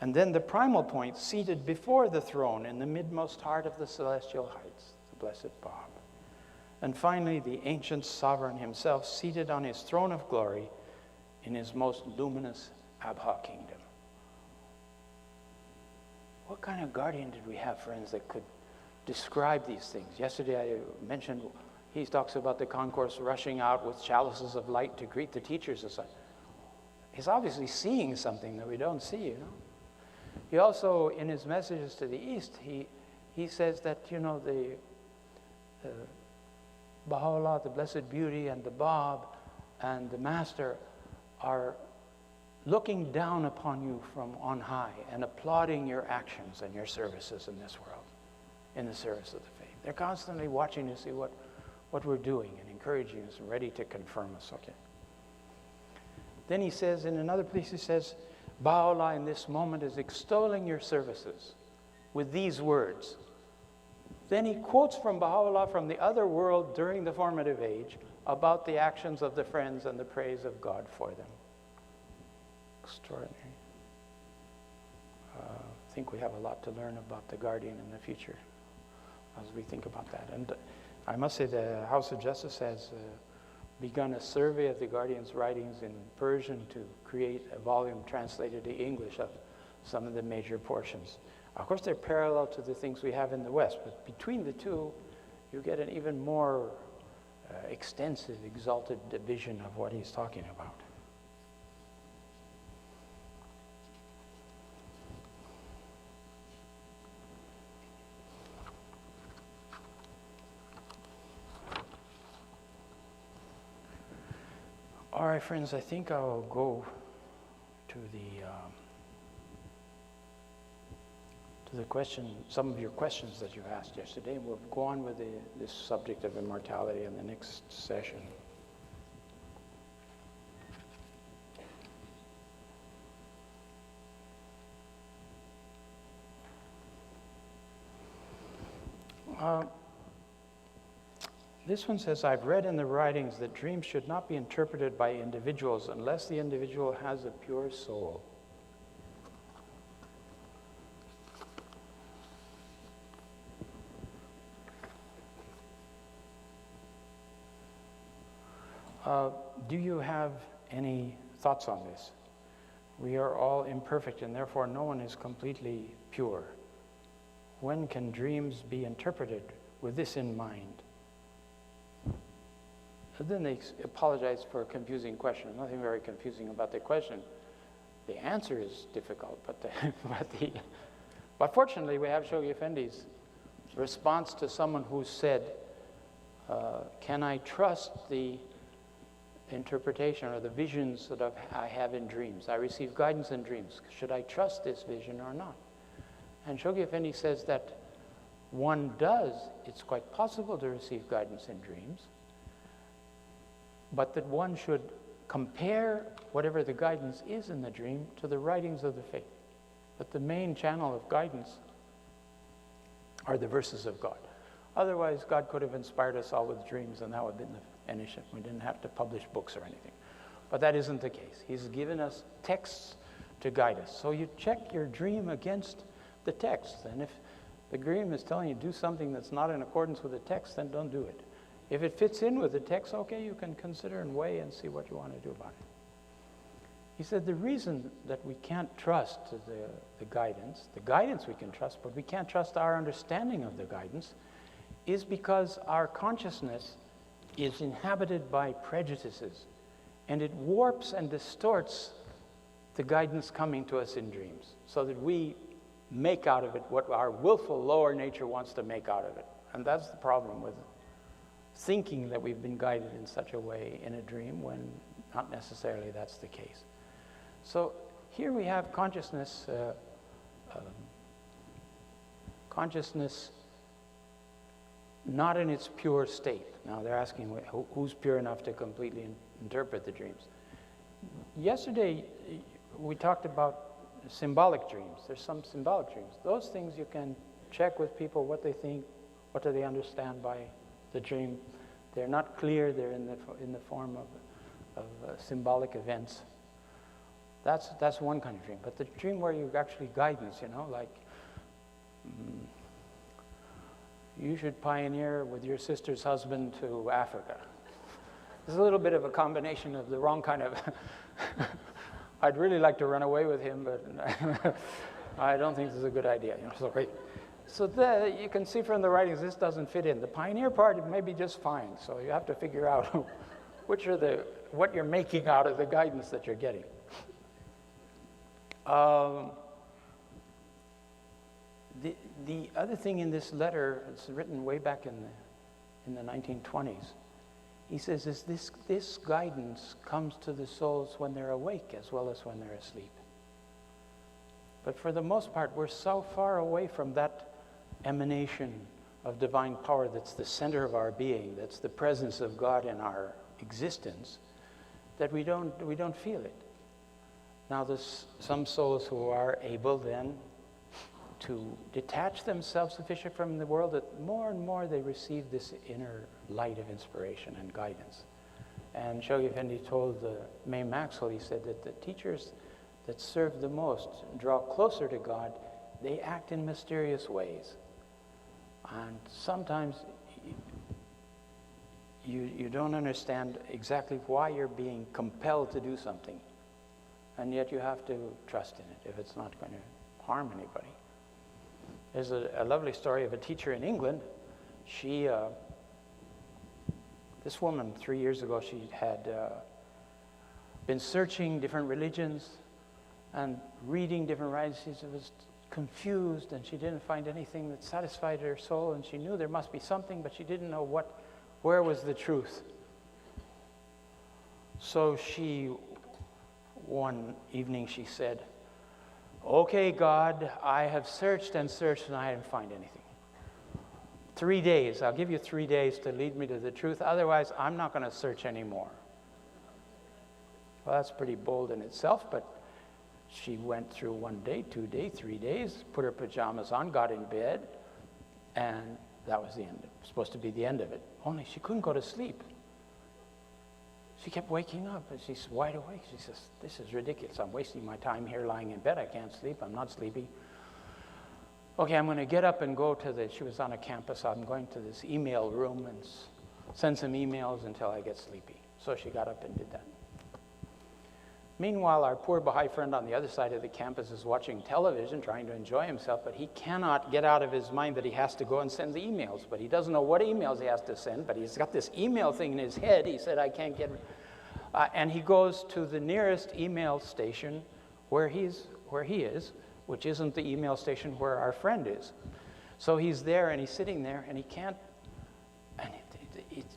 And then the primal point seated before the throne in the midmost heart of the celestial heights, the blessed Bab. And finally, the ancient sovereign himself seated on his throne of glory in his most luminous Abha kingdom. What kind of guardian did we have, friends, that could describe these things? Yesterday I mentioned, he talks about the concourse rushing out with chalices of light to greet the teachers and such. He's obviously seeing something that we don't see, you know. He also, in his messages to the East, he says that, you know, the Baha'u'llah, the Blessed Beauty, and the Bab, and the Master are looking down upon you from on high and applauding your actions and your services in this world, in the service of the faith. They're constantly watching to see what we're doing and encouraging us and ready to confirm us, okay? Then he says, in another place he says, Baha'u'llah in this moment is extolling your services with these words. Then he quotes from Baha'u'llah from the other world during the formative age about the actions of the friends and the praise of God for them. Extraordinary. I think we have a lot to learn about the guardian in the future as we think about that. And I must say the House of Justice has begun a survey of the guardian's writings in Persian to create a volume translated to English of some of the major portions. Of course, they're parallel to the things we have in the West, but between the two, you get an even more extensive, exalted vision of what he's talking about. All right, friends, I think I'll go to the question, some of your questions that you asked yesterday, and we'll go on with this subject of immortality in the next session. This one says, I've read in the writings that dreams should not be interpreted by individuals unless the individual has a pure soul. Do you have any thoughts on this? We are all imperfect, and therefore no one is completely pure. When can dreams be interpreted with this in mind? So then they apologize for a confusing question. Nothing very confusing about the question. The answer is difficult, but fortunately we have Shoghi Effendi's response to someone who said, can I trust the interpretation or the visions that I have in dreams? I receive guidance in dreams. Should I trust this vision or not? And Shoghi Effendi says that one does, it's quite possible to receive guidance in dreams, but that one should compare whatever the guidance is in the dream to the writings of the faith. But the main channel of guidance are the verses of God. Otherwise, God could have inspired us all with dreams, and that would have been the finish. We didn't have to publish books or anything. But that isn't the case. He's given us texts to guide us. So you check your dream against the text. And if the dream is telling you to do something that's not in accordance with the text, then don't do it. If it fits in with the text, okay, you can consider and weigh and see what you want to do about it. He said the reason that we can't trust the guidance we can trust, but we can't trust our understanding of the guidance, is because our consciousness is inhabited by prejudices, and it warps and distorts the guidance coming to us in dreams, so that we make out of it what our willful lower nature wants to make out of it. And that's the problem with thinking that we've been guided in such a way in a dream when not necessarily that's the case. So here we have consciousness not in its pure state. Now they're asking who's pure enough to completely interpret the dreams. Yesterday, we talked about symbolic dreams. There's some symbolic dreams. Those things you can check with people what they think, what do they understand by the dream. They're not clear. They're in the form of symbolic events. That's one kind of dream. But the dream where you actually guidance, like you should pioneer with your sister's husband to Africa. It's a little bit of a combination of the wrong kind of. I'd really like to run away with him, but I don't think this is a good idea. So you can see from the writings this doesn't fit in. The pioneer part may be just fine. So you have to figure out what you're making out of the guidance that you're getting. The other thing in this letter, it's written way back in the 1920s. He says this guidance comes to the souls when they're awake as well as when they're asleep. But for the most part, we're so far away from that emanation of divine power that's the center of our being, that's the presence of God in our existence, that we don't feel it. Now, there's some souls who are able then to detach themselves sufficiently from the world that more and more they receive this inner light of inspiration and guidance. And Shoghi Effendi told May Maxwell, he said that the teachers that serve the most, draw closer to God, they act in mysterious ways. And sometimes you don't understand exactly why you're being compelled to do something. And yet you have to trust in it if it's not going to harm anybody. There's a lovely story of a teacher in England. This woman, 3 years ago, she had been searching different religions and reading different writings. She was confused, and she didn't find anything that satisfied her soul, and she knew there must be something, but she didn't know where was the truth. So one evening she said, "Okay, God, I have searched and searched, and I didn't find anything. 3 days, I'll give you 3 days to lead me to the truth. Otherwise, I'm not going to search anymore." Well, that's pretty bold in itself, but she went through 1 day, 2 days, 3 days, put her pajamas on, got in bed, and that was the end. It was supposed to be the end of it. Only she couldn't go to sleep. She kept waking up, and she's wide awake. She says, "This is ridiculous. I'm wasting my time here lying in bed. I can't sleep. I'm not sleepy. Okay, I'm going to get up and go to she was on a campus. I'm going to this email room and send some emails until I get sleepy." So she got up and did that. Meanwhile, our poor Baha'i friend on the other side of the campus is watching television, trying to enjoy himself, but he cannot get out of his mind that he has to go and send the emails. But he doesn't know what emails he has to send, but he's got this email thing in his head. He said, "I can't get..." And he goes to the nearest email station where he is, which isn't the email station where our friend is. So he's there, and he's sitting there, and he can't, and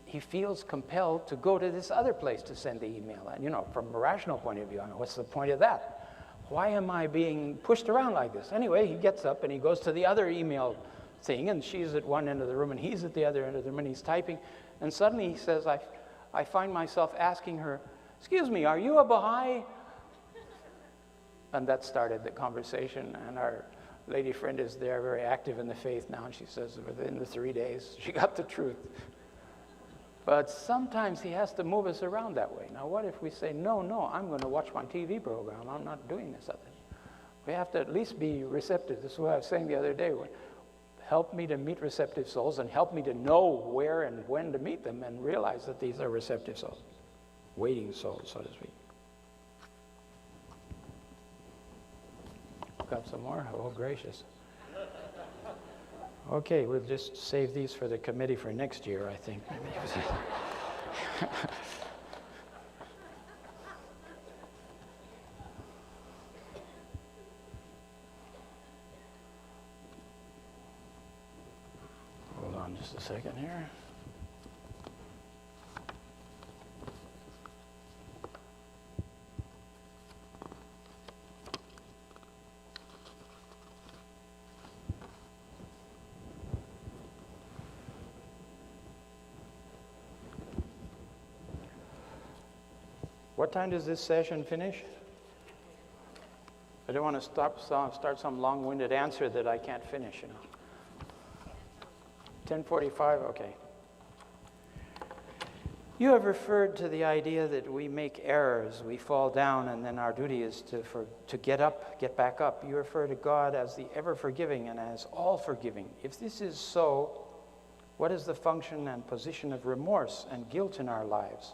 he feels compelled to go to this other place to send the email. And, from a rational point of view, what's the point of that? Why am I being pushed around like this? Anyway, he gets up, and he goes to the other email thing, and she's at one end of the room, and he's at the other end of the room, and he's typing. And suddenly he says, I find myself asking her, "Excuse me, are you a Baha'i?" And that started the conversation, and our lady friend is there, very active in the faith now, and she says within the 3 days, she got the truth. But sometimes he has to move us around that way. Now, what if we say, no, I'm going to watch my TV program. I'm not doing this other thing. We have to at least be receptive. This is what I was saying the other day. Help me to meet receptive souls, and help me to know where and when to meet them, and realize that these are receptive souls, waiting souls, so to speak. Got some more? Oh, gracious. Okay, we'll just save these for the committee for next year, I think. Hold on just a second here. What time does this session finish? I don't want to start some long-winded answer that I can't finish, 10:45, okay. You have referred to the idea that we make errors, we fall down, and then our duty is to get up, get back up. You refer to God as the ever-forgiving and as all-forgiving. If this is so, what is the function and position of remorse and guilt in our lives?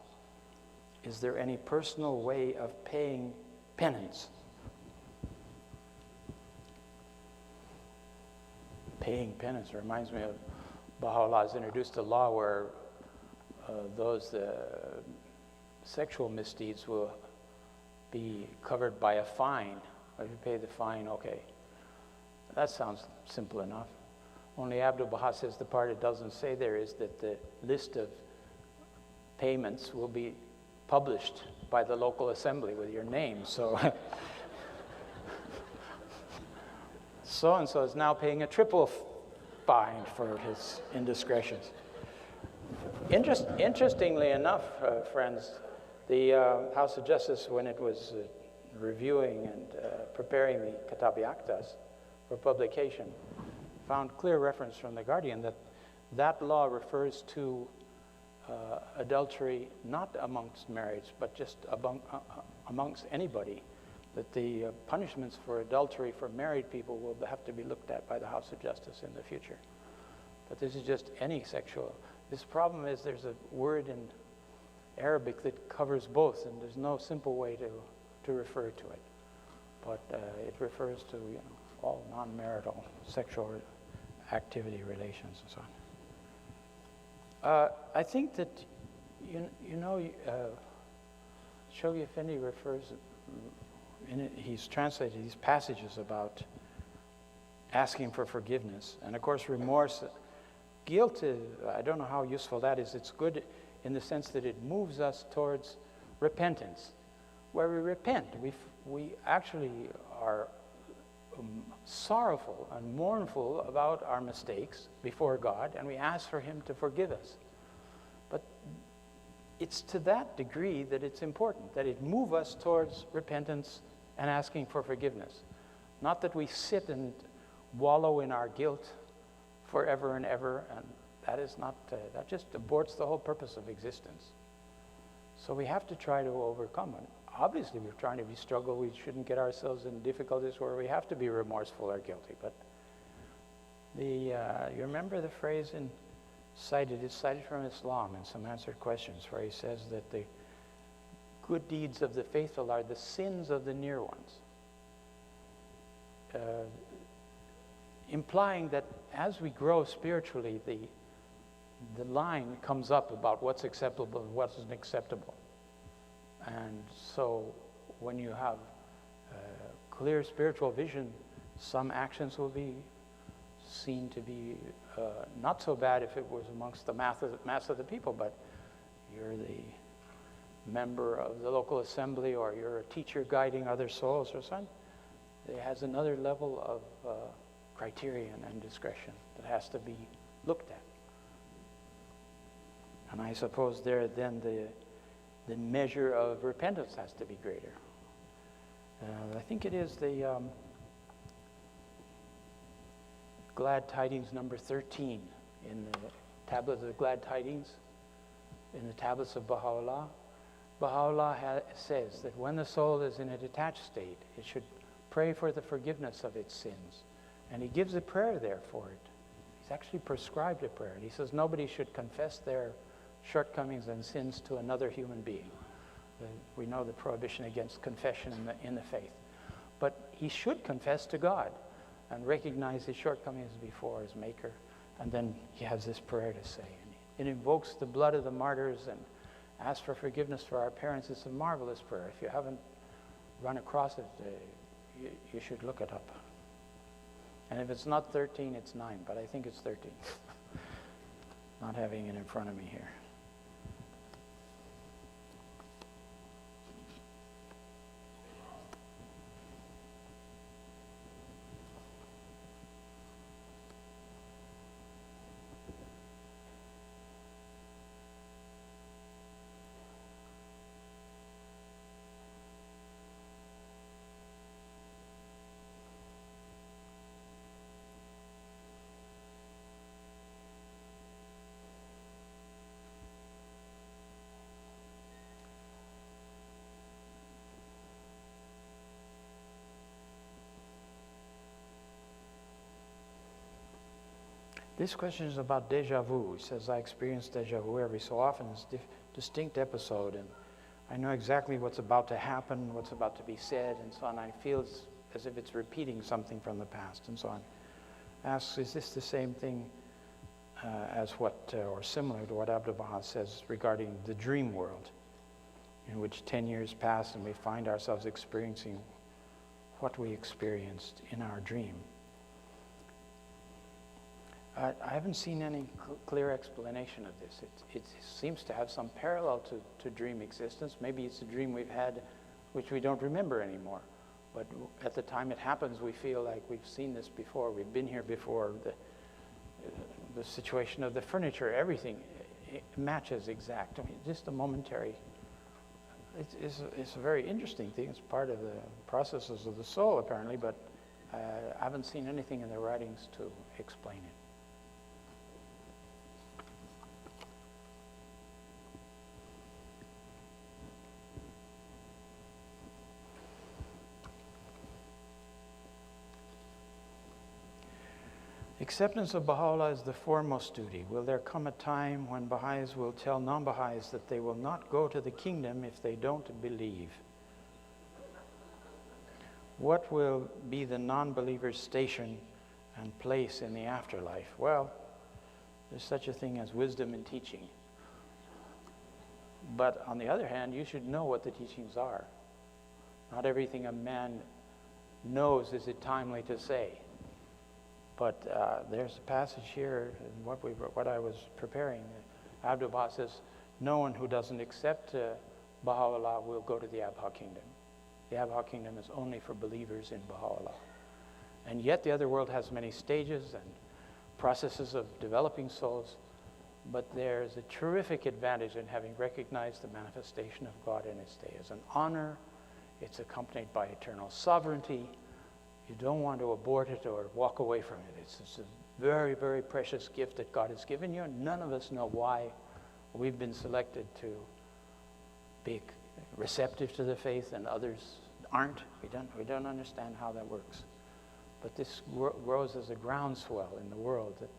Is there any personal way of paying penance? Paying penance reminds me of Baha'u'llah has introduced a law where those sexual misdeeds will be covered by a fine. If you pay the fine, okay. That sounds simple enough. Only Abdul Baha says the part it doesn't say there is that the list of payments will be published by the local assembly with your name. So so-and-so is now paying a triple fine for his indiscretions. Interestingly enough, friends, the House of Justice, when it was reviewing and preparing the Kitabi Aktas for publication, found clear reference from the Guardian that that law refers to adultery not amongst marriage, but just amongst anybody, that the punishments for adultery for married people will have to be looked at by the House of Justice in the future. But this is just any sexual. This problem is there's a word in Arabic that covers both, and there's no simple way to refer to it. But it refers to all non-marital sexual activity, relations, and so on. I think that, Shoghi Effendi refers, he's translated these passages about asking for forgiveness. And of course, remorse, guilt, I don't know how useful that is. It's good in the sense that it moves us towards repentance. Where we repent, we actually are sorrowful and mournful about our mistakes before God, and we ask for Him to forgive us. But it's to that degree that it's important, that it moves us towards repentance and asking for forgiveness. Not that we sit and wallow in our guilt forever and ever, and that is not, that just aborts the whole purpose of existence. So we have to try to overcome it. Obviously, we're trying to struggle. We shouldn't get ourselves in difficulties where we have to be remorseful or guilty. But you remember the phrase it's cited from Islam in some answered questions, where he says that the good deeds of the faithful are the sins of the near ones. Implying that as we grow spiritually, the line comes up about what's acceptable and what's unacceptable. And so when you have clear spiritual vision, some actions will be seen to be not so bad if it was amongst the mass of the people, but you're the member of the local assembly, or you're a teacher guiding other souls or something. It has another level of criterion and discretion that has to be looked at. And I suppose there then the measure of repentance has to be greater. I think it is the Glad Tidings number 13 in the tablet of the Glad Tidings, in the tablets of Baha'u'llah. Baha'u'llah says that when the soul is in a detached state, it should pray for the forgiveness of its sins. And he gives a prayer there for it. He's actually prescribed a prayer. And he says nobody should confess their shortcomings and sins to another human being. We know the prohibition against confession in the faith. But he should confess to God and recognize his shortcomings before his Maker. And then he has this prayer to say. And it invokes the blood of the martyrs and asks for forgiveness for our parents. It's a marvelous prayer. If you haven't run across it, you should look it up. And if it's not 13, it's 9, but I think it's 13. Not having it in front of me here. This question is about deja vu. He says, I experience deja vu every so often. It's a distinct episode, and I know exactly what's about to happen, what's about to be said, and so on. I feel as if it's repeating something from the past, and so on. Asks, is this the same thing as what, or similar to what Abdu'l-Baha says regarding the dream world, in which 10 years pass and we find ourselves experiencing what we experienced in our dream? I haven't seen any clear explanation of this. It seems to have some parallel to dream existence. Maybe it's a dream we've had which we don't remember anymore. But at the time it happens, we feel like we've seen this before. We've been here before. The situation of the furniture, everything, it matches exact. I mean, just a momentary. It's a very interesting thing. It's part of the processes of the soul, apparently, but I haven't seen anything in the writings to explain it. Acceptance of Baha'u'llah is the foremost duty. Will there come a time when Baha'is will tell non-Baha'is that they will not go to the kingdom if they don't believe? What will be the non-believer's station and place in the afterlife? Well, there's such a thing as wisdom in teaching. But on the other hand, you should know what the teachings are. Not everything a man knows is it timely to say. But there's a passage here in what I was preparing. Abdu'l-Baha says, no one who doesn't accept Baha'u'llah will go to the Abha kingdom. The Abha kingdom is only for believers in Baha'u'llah. And yet the other world has many stages and processes of developing souls, but there's a terrific advantage in having recognized the manifestation of God in its day as an honor. It's accompanied by eternal sovereignty. You don't want to abort it or walk away from it. It's a very, very precious gift that God has given you, and none of us know why we've been selected to be receptive to the faith and others aren't. We don't understand how that works. But this grows as a groundswell in the world that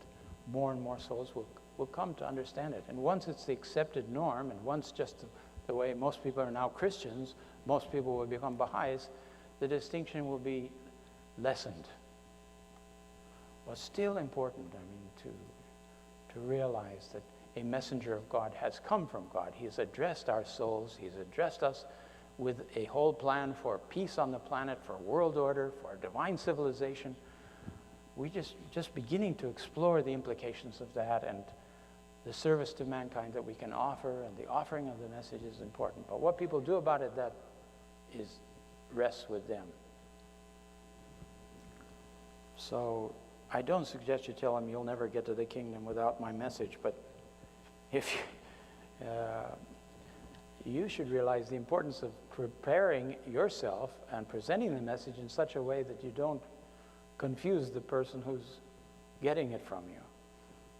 more and more souls will come to understand it. And once it's the accepted norm, and once just the way most people are now Christians, most people will become Baha'is, the distinction will be lessened. But still important, I mean, to realize that a messenger of God has come from God. He has addressed our souls. He's addressed us with a whole plan for peace on the planet, for world order, for divine civilization. We just beginning to explore the implications of that and the service to mankind that we can offer, and the offering of the message is important. But what people do about it, that rests with them. So I don't suggest you tell them you'll never get to the kingdom without my message, but if you should realize the importance of preparing yourself and presenting the message in such a way that you don't confuse the person who's getting it from you,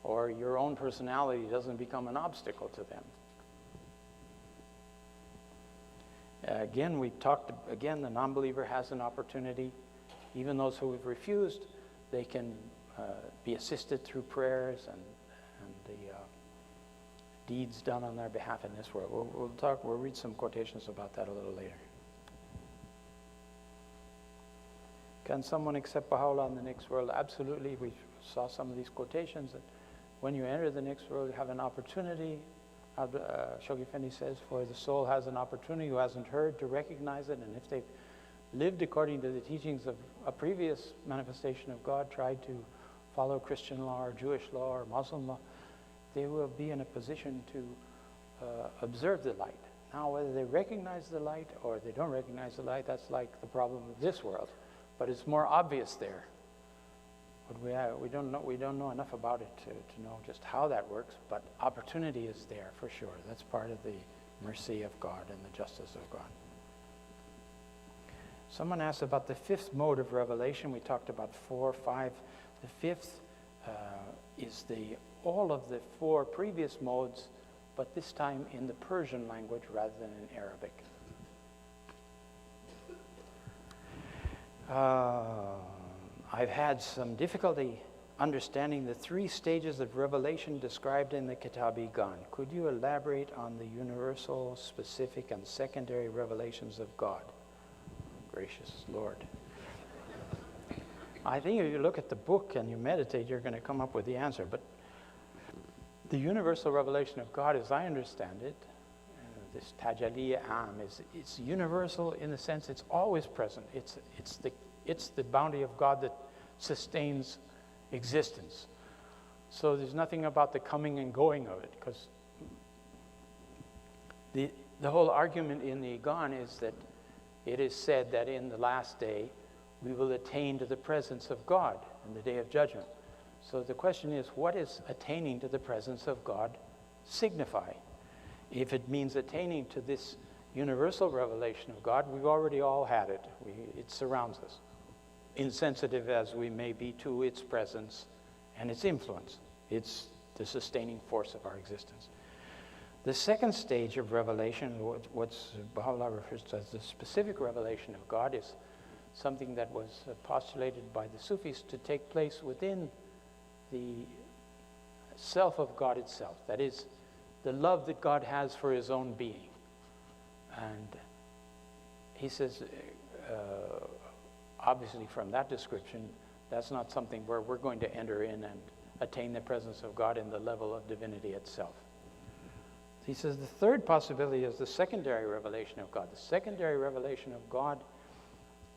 or your own personality doesn't become an obstacle to them. Again, the non-believer has an opportunity. Even those who have refused, they can be assisted through prayers and the deeds done on their behalf in this world. We'll read some quotations about that a little later. Can someone accept Baha'u'llah in the next world? Absolutely. We saw some of these quotations that when you enter the next world, you have an opportunity. Shoghi Effendi says, for the soul has an opportunity who hasn't heard to recognize it, and if they've lived according to the teachings of a previous manifestation of God, tried to follow Christian law or Jewish law or Muslim law, they will be in a position to observe the light. Now, whether they recognize the light or they don't recognize the light, that's like the problem of this world. But it's more obvious there. But we don't know enough about it to know just how that works, but opportunity is there for sure. That's part of the mercy of God and the justice of God. Someone asked about the fifth mode of revelation. We talked about 4, 5. The fifth is all of the 4 previous modes, but this time in the Persian language rather than in Arabic. I've had some difficulty understanding the 3 stages of revelation described in the Kitab-i-Gan. Could you elaborate on the universal, specific, and secondary revelations of God? Gracious Lord. I think if you look at the book and you meditate, you're going to come up with the answer. But the universal revelation of God, as I understand it, this tajalli am, it's universal in the sense it's always present. It's the bounty of God that sustains existence. So there's nothing about the coming and going of it, because the whole argument in the Gan is that it is said that in the last day we will attain to the presence of God in the day of judgment. So the question is, what is attaining to the presence of God signify? If it means attaining to this universal revelation of God, we've already all had it. It surrounds us, insensitive as we may be to its presence and its influence. It's the sustaining force of our existence. The second stage of revelation, what Baha'u'llah refers to as the specific revelation of God, is something that was postulated by the Sufis to take place within the self of God itself. That is, the love that God has for his own being. And he says, obviously from that description, that's not something where we're going to enter in and attain the presence of God in the level of divinity itself. He says the third possibility is the secondary revelation of God. The secondary revelation of God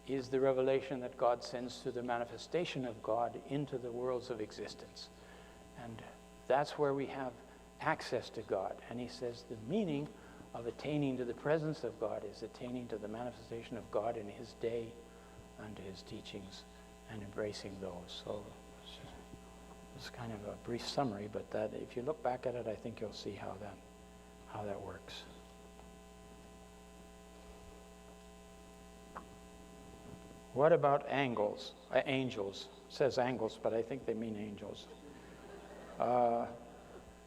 is the revelation that God sends through the manifestation of God into the worlds of existence. And that's where we have access to God. And he says the meaning of attaining to the presence of God is attaining to the manifestation of God in his day and his teachings and embracing those. So it's kind of a brief summary, but that if you look back at it, I think you'll see how that works. What about angels? Angels. It says angles, but I think they mean angels.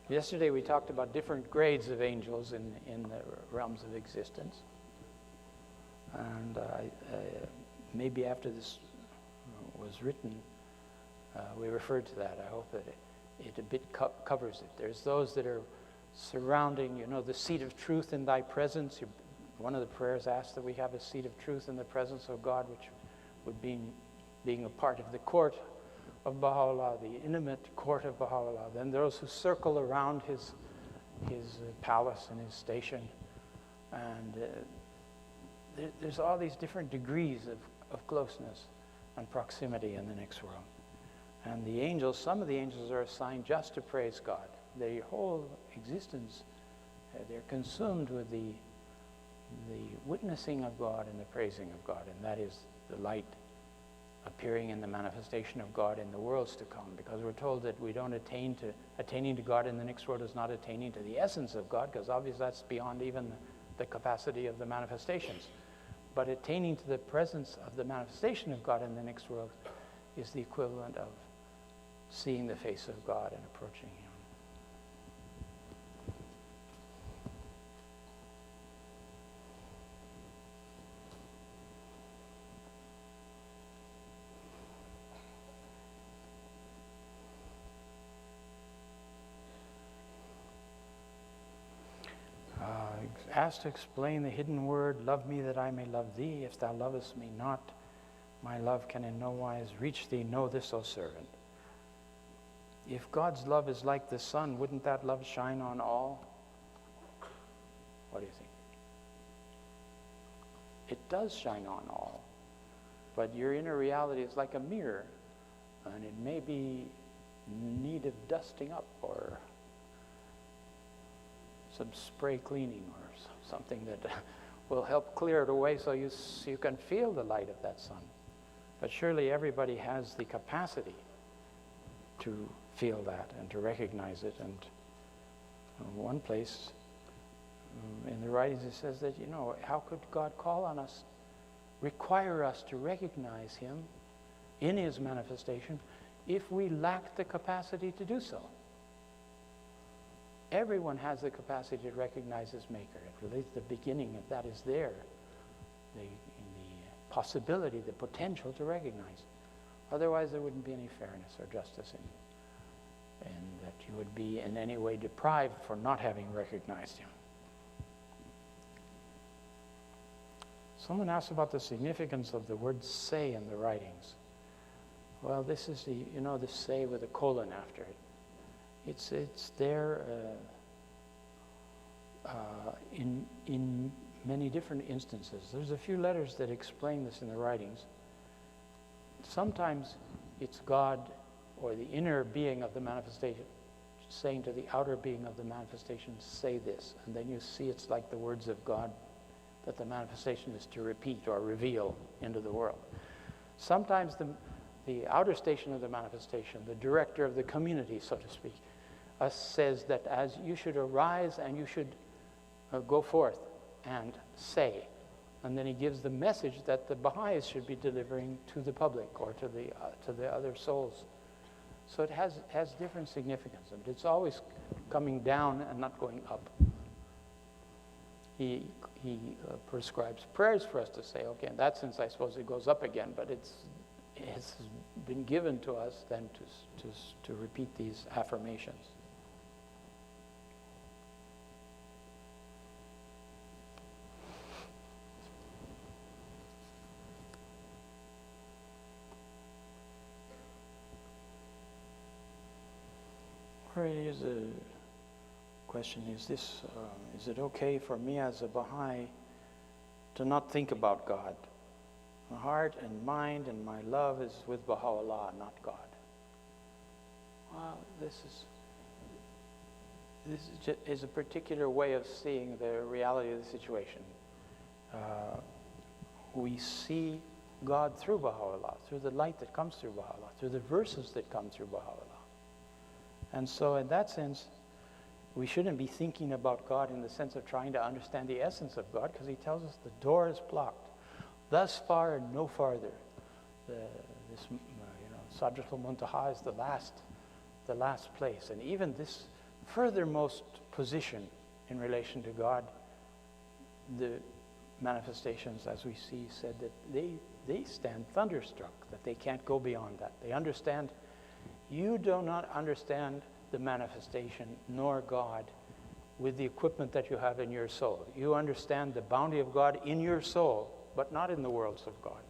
Yesterday we talked about different grades of angels in the realms of existence. And maybe after this was written, we referred to that. I hope that it a bit covers it. There's those that are surrounding, the seat of truth in thy presence. One of the prayers asks that we have a seat of truth in the presence of God, which would be being a part of the court of Baha'u'llah, the intimate court of Baha'u'llah. Then those who circle around his palace and his station. And there's all these different degrees of closeness and proximity in the next world. And the angels, some of the angels are assigned just to praise God. Their whole existence, they're consumed with the witnessing of God and the praising of God. And that is the light appearing in the manifestation of God in the worlds to come, because we're told that we don't attaining to God in the next world is not attaining to the essence of God, because obviously that's beyond even the capacity of the manifestations. But attaining to the presence of the manifestation of God in the next world is the equivalent of seeing the face of God and approaching him. Asked to explain the hidden word, love me that I may love thee. If thou lovest me not, my love can in no wise reach thee. Know this, O servant. If God's love is like the sun, wouldn't that love shine on all? What do you think? It does shine on all, but your inner reality is like a mirror, and it may be in need of dusting up or some spray cleaning or something that will help clear it away so you can feel the light of that sun. But surely everybody has the capacity to feel that and to recognize it. And in one place in the writings it says that, how could God call on us, require us to recognize him in his manifestation if we lack the capacity to do so? Everyone has the capacity to recognize his maker. At least the beginning of that is there. The possibility, the potential to recognize. Otherwise, there wouldn't be any fairness or justice and that you would be in any way deprived for not having recognized him. Someone asked about the significance of the word say in the writings. Well, this is the say with a colon after it. It's there in many different instances. There's a few letters that explain this in the writings. Sometimes it's God or the inner being of the manifestation saying to the outer being of the manifestation, say this. And then you see it's like the words of God that the manifestation is to repeat or reveal into the world. Sometimes the outer station of the manifestation, the director of the community, so to speak, says that as you should arise and you should go forth and say. And then he gives the message that the Baha'is should be delivering to the public or to the other souls. So it has different significance. And it's always coming down and not going up. He prescribes prayers for us to say, okay, in that sense I suppose it goes up again, but it's been given to us then to repeat these affirmations. Here's a question, is it okay for me as a Baha'i to not think about God? My heart and mind and my love is with Baha'u'llah, not God. Well, this is a particular way of seeing the reality of the situation. We see God through Baha'u'llah, through the light that comes through Baha'u'llah, through the verses that come through Baha'u'llah. And so in that sense, we shouldn't be thinking about God in the sense of trying to understand the essence of God, because he tells us the door is blocked. Thus far and no farther. Sadratul Muntaha is the last place. And even this furthermost position in relation to God, the manifestations, as we see, said that they stand thunderstruck, that they can't go beyond that. They understand. You do not understand the manifestation nor God with the equipment that you have in your soul. You understand the bounty of God in your soul, but not in the worlds of God.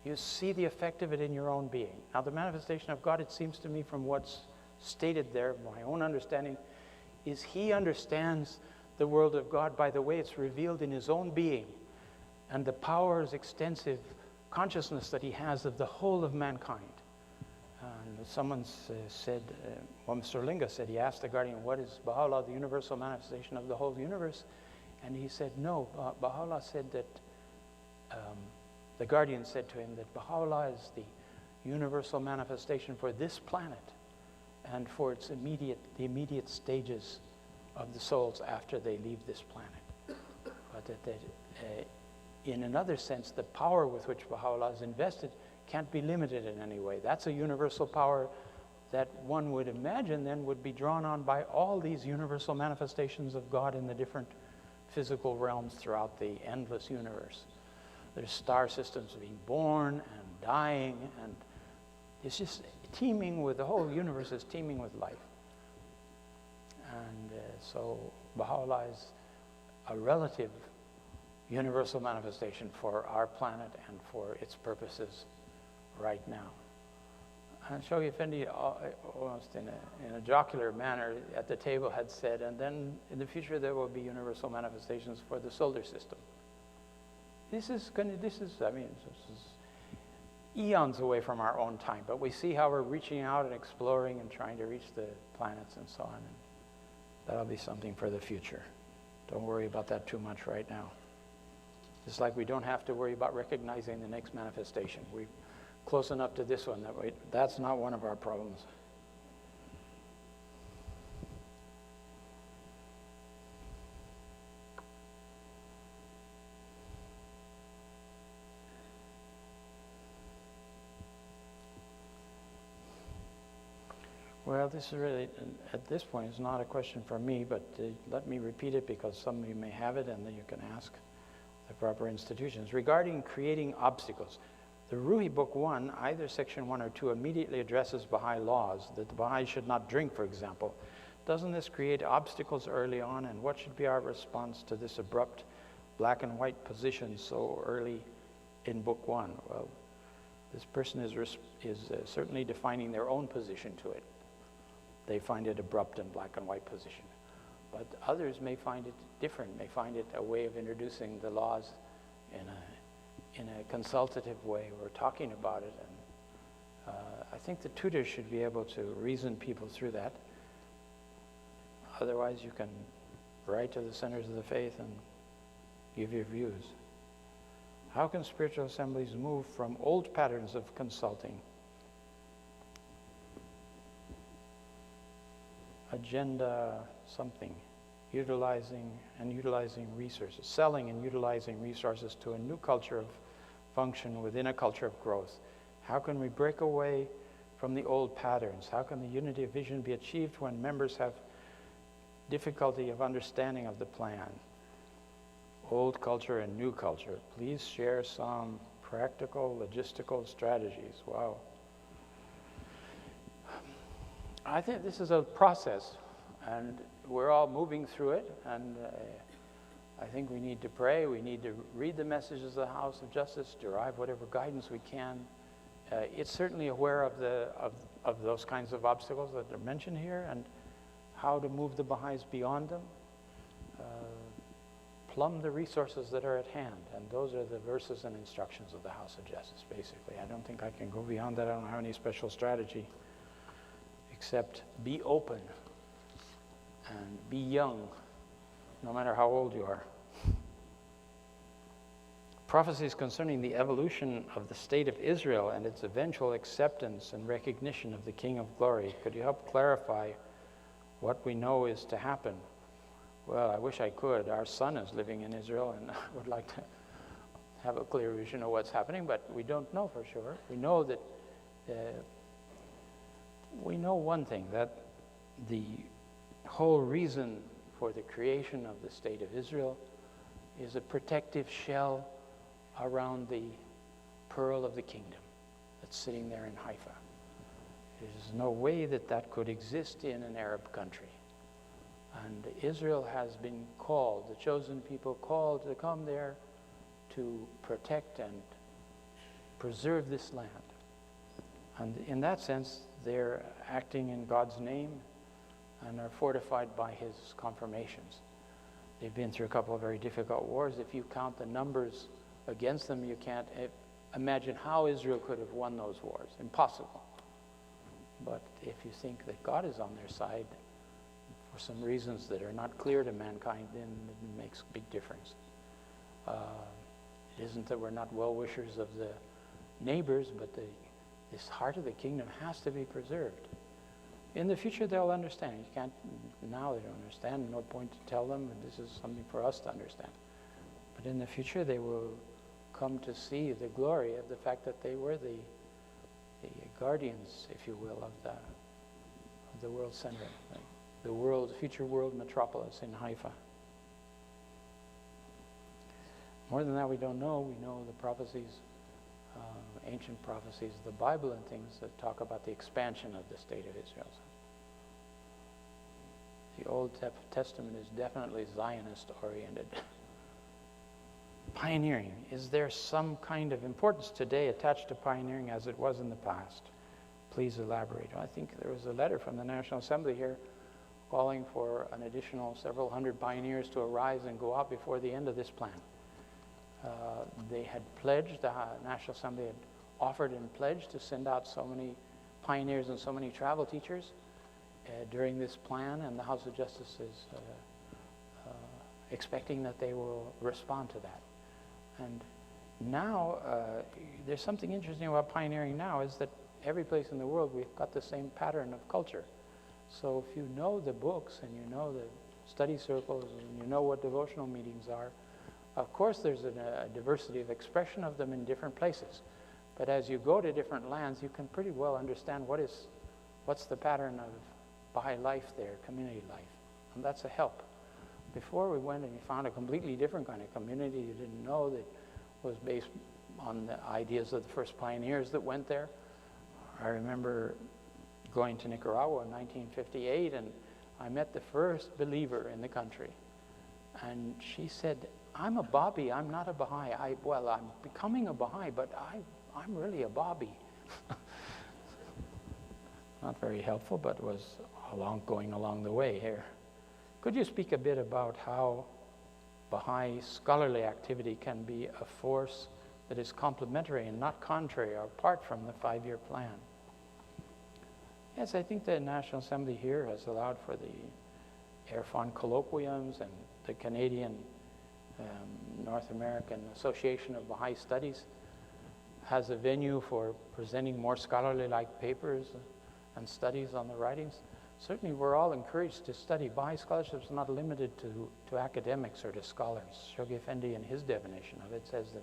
You see the effect of it in your own being. Now, the manifestation of God, it seems to me from what's stated there, my own understanding, is he understands the world of God by the way it's revealed in his own being and the powers, extensive consciousness that he has of the whole of mankind. And someone said, Mr. Linga said, he asked the Guardian, what is Baha'u'llah, the universal manifestation of the whole universe? And he said, no, Baha'u'llah said that, the Guardian said to him that Baha'u'llah is the universal manifestation for this planet and for its the immediate stages of the souls after they leave this planet. But that in another sense, the power with which Baha'u'llah is invested can't be limited in any way. That's a universal power that one would imagine then would be drawn on by all these universal manifestations of God in the different physical realms throughout the endless universe. There's star systems being born and dying, and it's just teeming with, the whole universe is teeming with life. And so Baha'u'llah is a relative universal manifestation for our planet and for its purposes right now. And Shoghi Effendi, almost in a jocular manner at the table, had said, and then in the future there will be universal manifestations for the solar system. This is eons away from our own time, but we see how we're reaching out and exploring and trying to reach the planets and so on. And that'll be something for the future. Don't worry about that too much right now. Just like we don't have to worry about recognizing the next manifestation. We're close enough to this one that that's not one of our problems. Well, this is really, at this point, it's not a question for me, but let me repeat it because some of you may have it, and then you can ask the proper institutions. Regarding creating obstacles, The Ruhi Book 1, either Section 1 or 2, immediately addresses Baha'i laws, that the Baha'is should not drink, for example. Doesn't this create obstacles early on, and what should be our response to this abrupt black and white position so early in Book 1? Well, this person is certainly defining their own position to it. They find it abrupt and black and white position. But others may find it different, may find it a way of introducing the laws in a consultative way, or talking about it. And I think the tutors should be able to reason people through that. Otherwise, you can write to the centers of the faith and give your views. How can spiritual assemblies move from old patterns of consulting, agenda something, utilizing resources, selling and utilizing resources, to a new culture of function within a culture of growth? How can we break away from the old patterns? How can the unity of vision be achieved when members have difficulty of understanding of the plan? Old culture and new culture. Please share some practical, logistical strategies. Wow. I think this is a process, and we're all moving through it, and I think we need to pray, we need to read the messages of the House of Justice, derive whatever guidance we can. It's certainly aware of those kinds of obstacles that are mentioned here, and how to move the Baha'is beyond them. Plumb the resources that are at hand, and those are the verses and instructions of the House of Justice, basically. I don't think I can go beyond that. I don't have any special strategy, except be open and be young, no matter how old you are. Prophecies concerning the evolution of the state of Israel and its eventual acceptance and recognition of the King of Glory. Could you help clarify what we know is to happen? Well, I wish I could. Our son is living in Israel, and I would like to have a clear vision of what's happening, but we don't know for sure. We know that we know one thing, that the whole reason for the creation of the state of Israel is a protective shell around the pearl of the kingdom that's sitting there in Haifa. There's no way that that could exist in an Arab country. And Israel has been called, the chosen people called to come there to protect and preserve this land. And in that sense, they're acting in God's name and are fortified by his confirmations. They've been through a couple of very difficult wars. If you count the numbers against them, you can't imagine how Israel could have won those wars. Impossible. But if you think that God is on their side, for some reasons that are not clear to mankind, then it makes a big difference. It isn't that we're not well-wishers of the neighbors, but this heart of the kingdom has to be preserved. In the future, they'll understand. You can't, now they don't understand. No point to tell them, and this is something for us to understand. But in the future, they will come to see the glory of the fact that they were the guardians, if you will, of the world center, the future world metropolis in Haifa. More than that, we don't know. We know the prophecies, ancient prophecies, the Bible and things that talk about the expansion of the state of Israel. The Old Testament is definitely Zionist-oriented. Pioneering. Is there some kind of importance today attached to pioneering as it was in the past? Please elaborate. I think there was a letter from the National Assembly here calling for an additional several hundred pioneers to arise and go out before the end of this plan. They had pledged, the National Assembly had offered and pledged to send out so many pioneers and so many travel teachers during this plan, and the House of Justice is expecting that they will respond to that. And now, there's something interesting about pioneering now, is that every place in the world we've got the same pattern of culture. So if you know the books and you know the study circles and you know what devotional meetings are, of course there's a diversity of expression of them in different places. But as you go to different lands, you can pretty well understand what's the pattern of Baha'i life there, community life. And that's a help. Before we went and you found a completely different kind of community you didn't know that was based on the ideas of the first pioneers that went there. I remember going to Nicaragua in 1958, and I met the first believer in the country. And she said, I'm a Bobby, I'm not a Baha'i. I'm becoming a Baha'i, but I'm really a Bobby. Not very helpful, but was going along the way here. Could you speak a bit about how Baha'i scholarly activity can be a force that is complementary and not contrary or apart from the 5-year plan? Yes, I think the National Assembly here has allowed for the Erfan colloquiums, and the Canadian North American Association of Baha'i Studies has a venue for presenting more scholarly-like papers and studies on the writings. Certainly we're all encouraged to study. Baha'i scholarship is not limited to academics or to scholars. Shoghi Effendi, in his definition of it, says that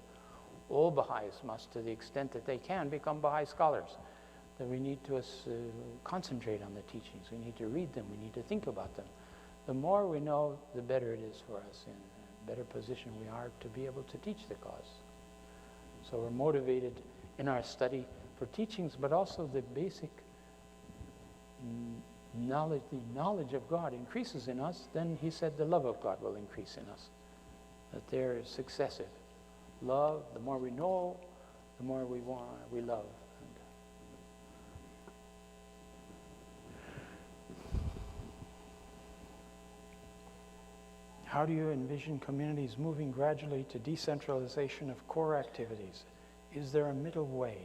all Baha'is must, to the extent that they can, become Baha'i scholars. That we need to concentrate on the teachings. We need to read them. We need to think about them. The more we know, the better it is for us, in a better position we are to be able to teach the cause. So we're motivated in our study for teachings, but also the basic knowledge. The knowledge of God increases in us, then he said the love of God will increase in us. That there is successive love. The more we know, the more we love. How do you envision communities moving gradually to decentralization of core activities? Is there a middle way?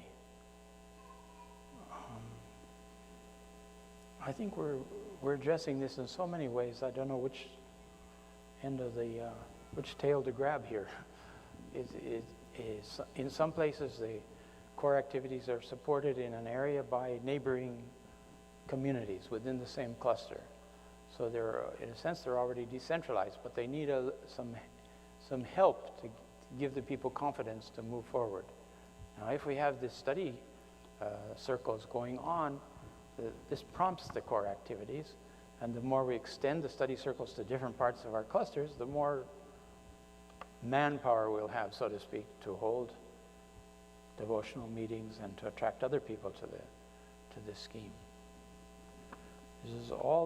I think we're addressing this in so many ways. I don't know which end of the which tail to grab here. In some places the core activities are supported in an area by neighboring communities within the same cluster. So they're, in a sense, they're already decentralized, but they need some help to give the people confidence to move forward. Now, if we have this study circles going on, this prompts the core activities, and the more we extend the study circles to different parts of our clusters, the more manpower we'll have, so to speak, to hold devotional meetings and to attract other people to the scheme.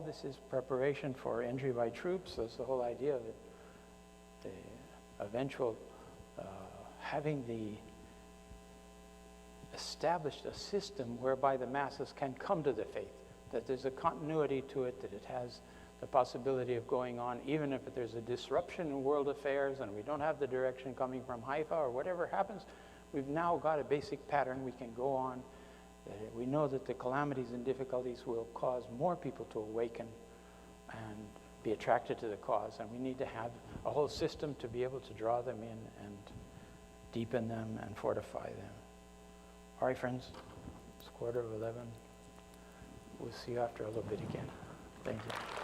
This is preparation for entry by troops. That's the whole idea of it. The eventual having established a system whereby the masses can come to the faith, that there's a continuity to it, that it has the possibility of going on, even if there's a disruption in world affairs and we don't have the direction coming from Haifa or whatever happens, we've now got a basic pattern we can go on. We know that the calamities and difficulties will cause more people to awaken and be attracted to the cause, and we need to have a whole system to be able to draw them in and deepen them and fortify them. All right, friends, it's 11:15. We'll see you after a little bit again. Thank you.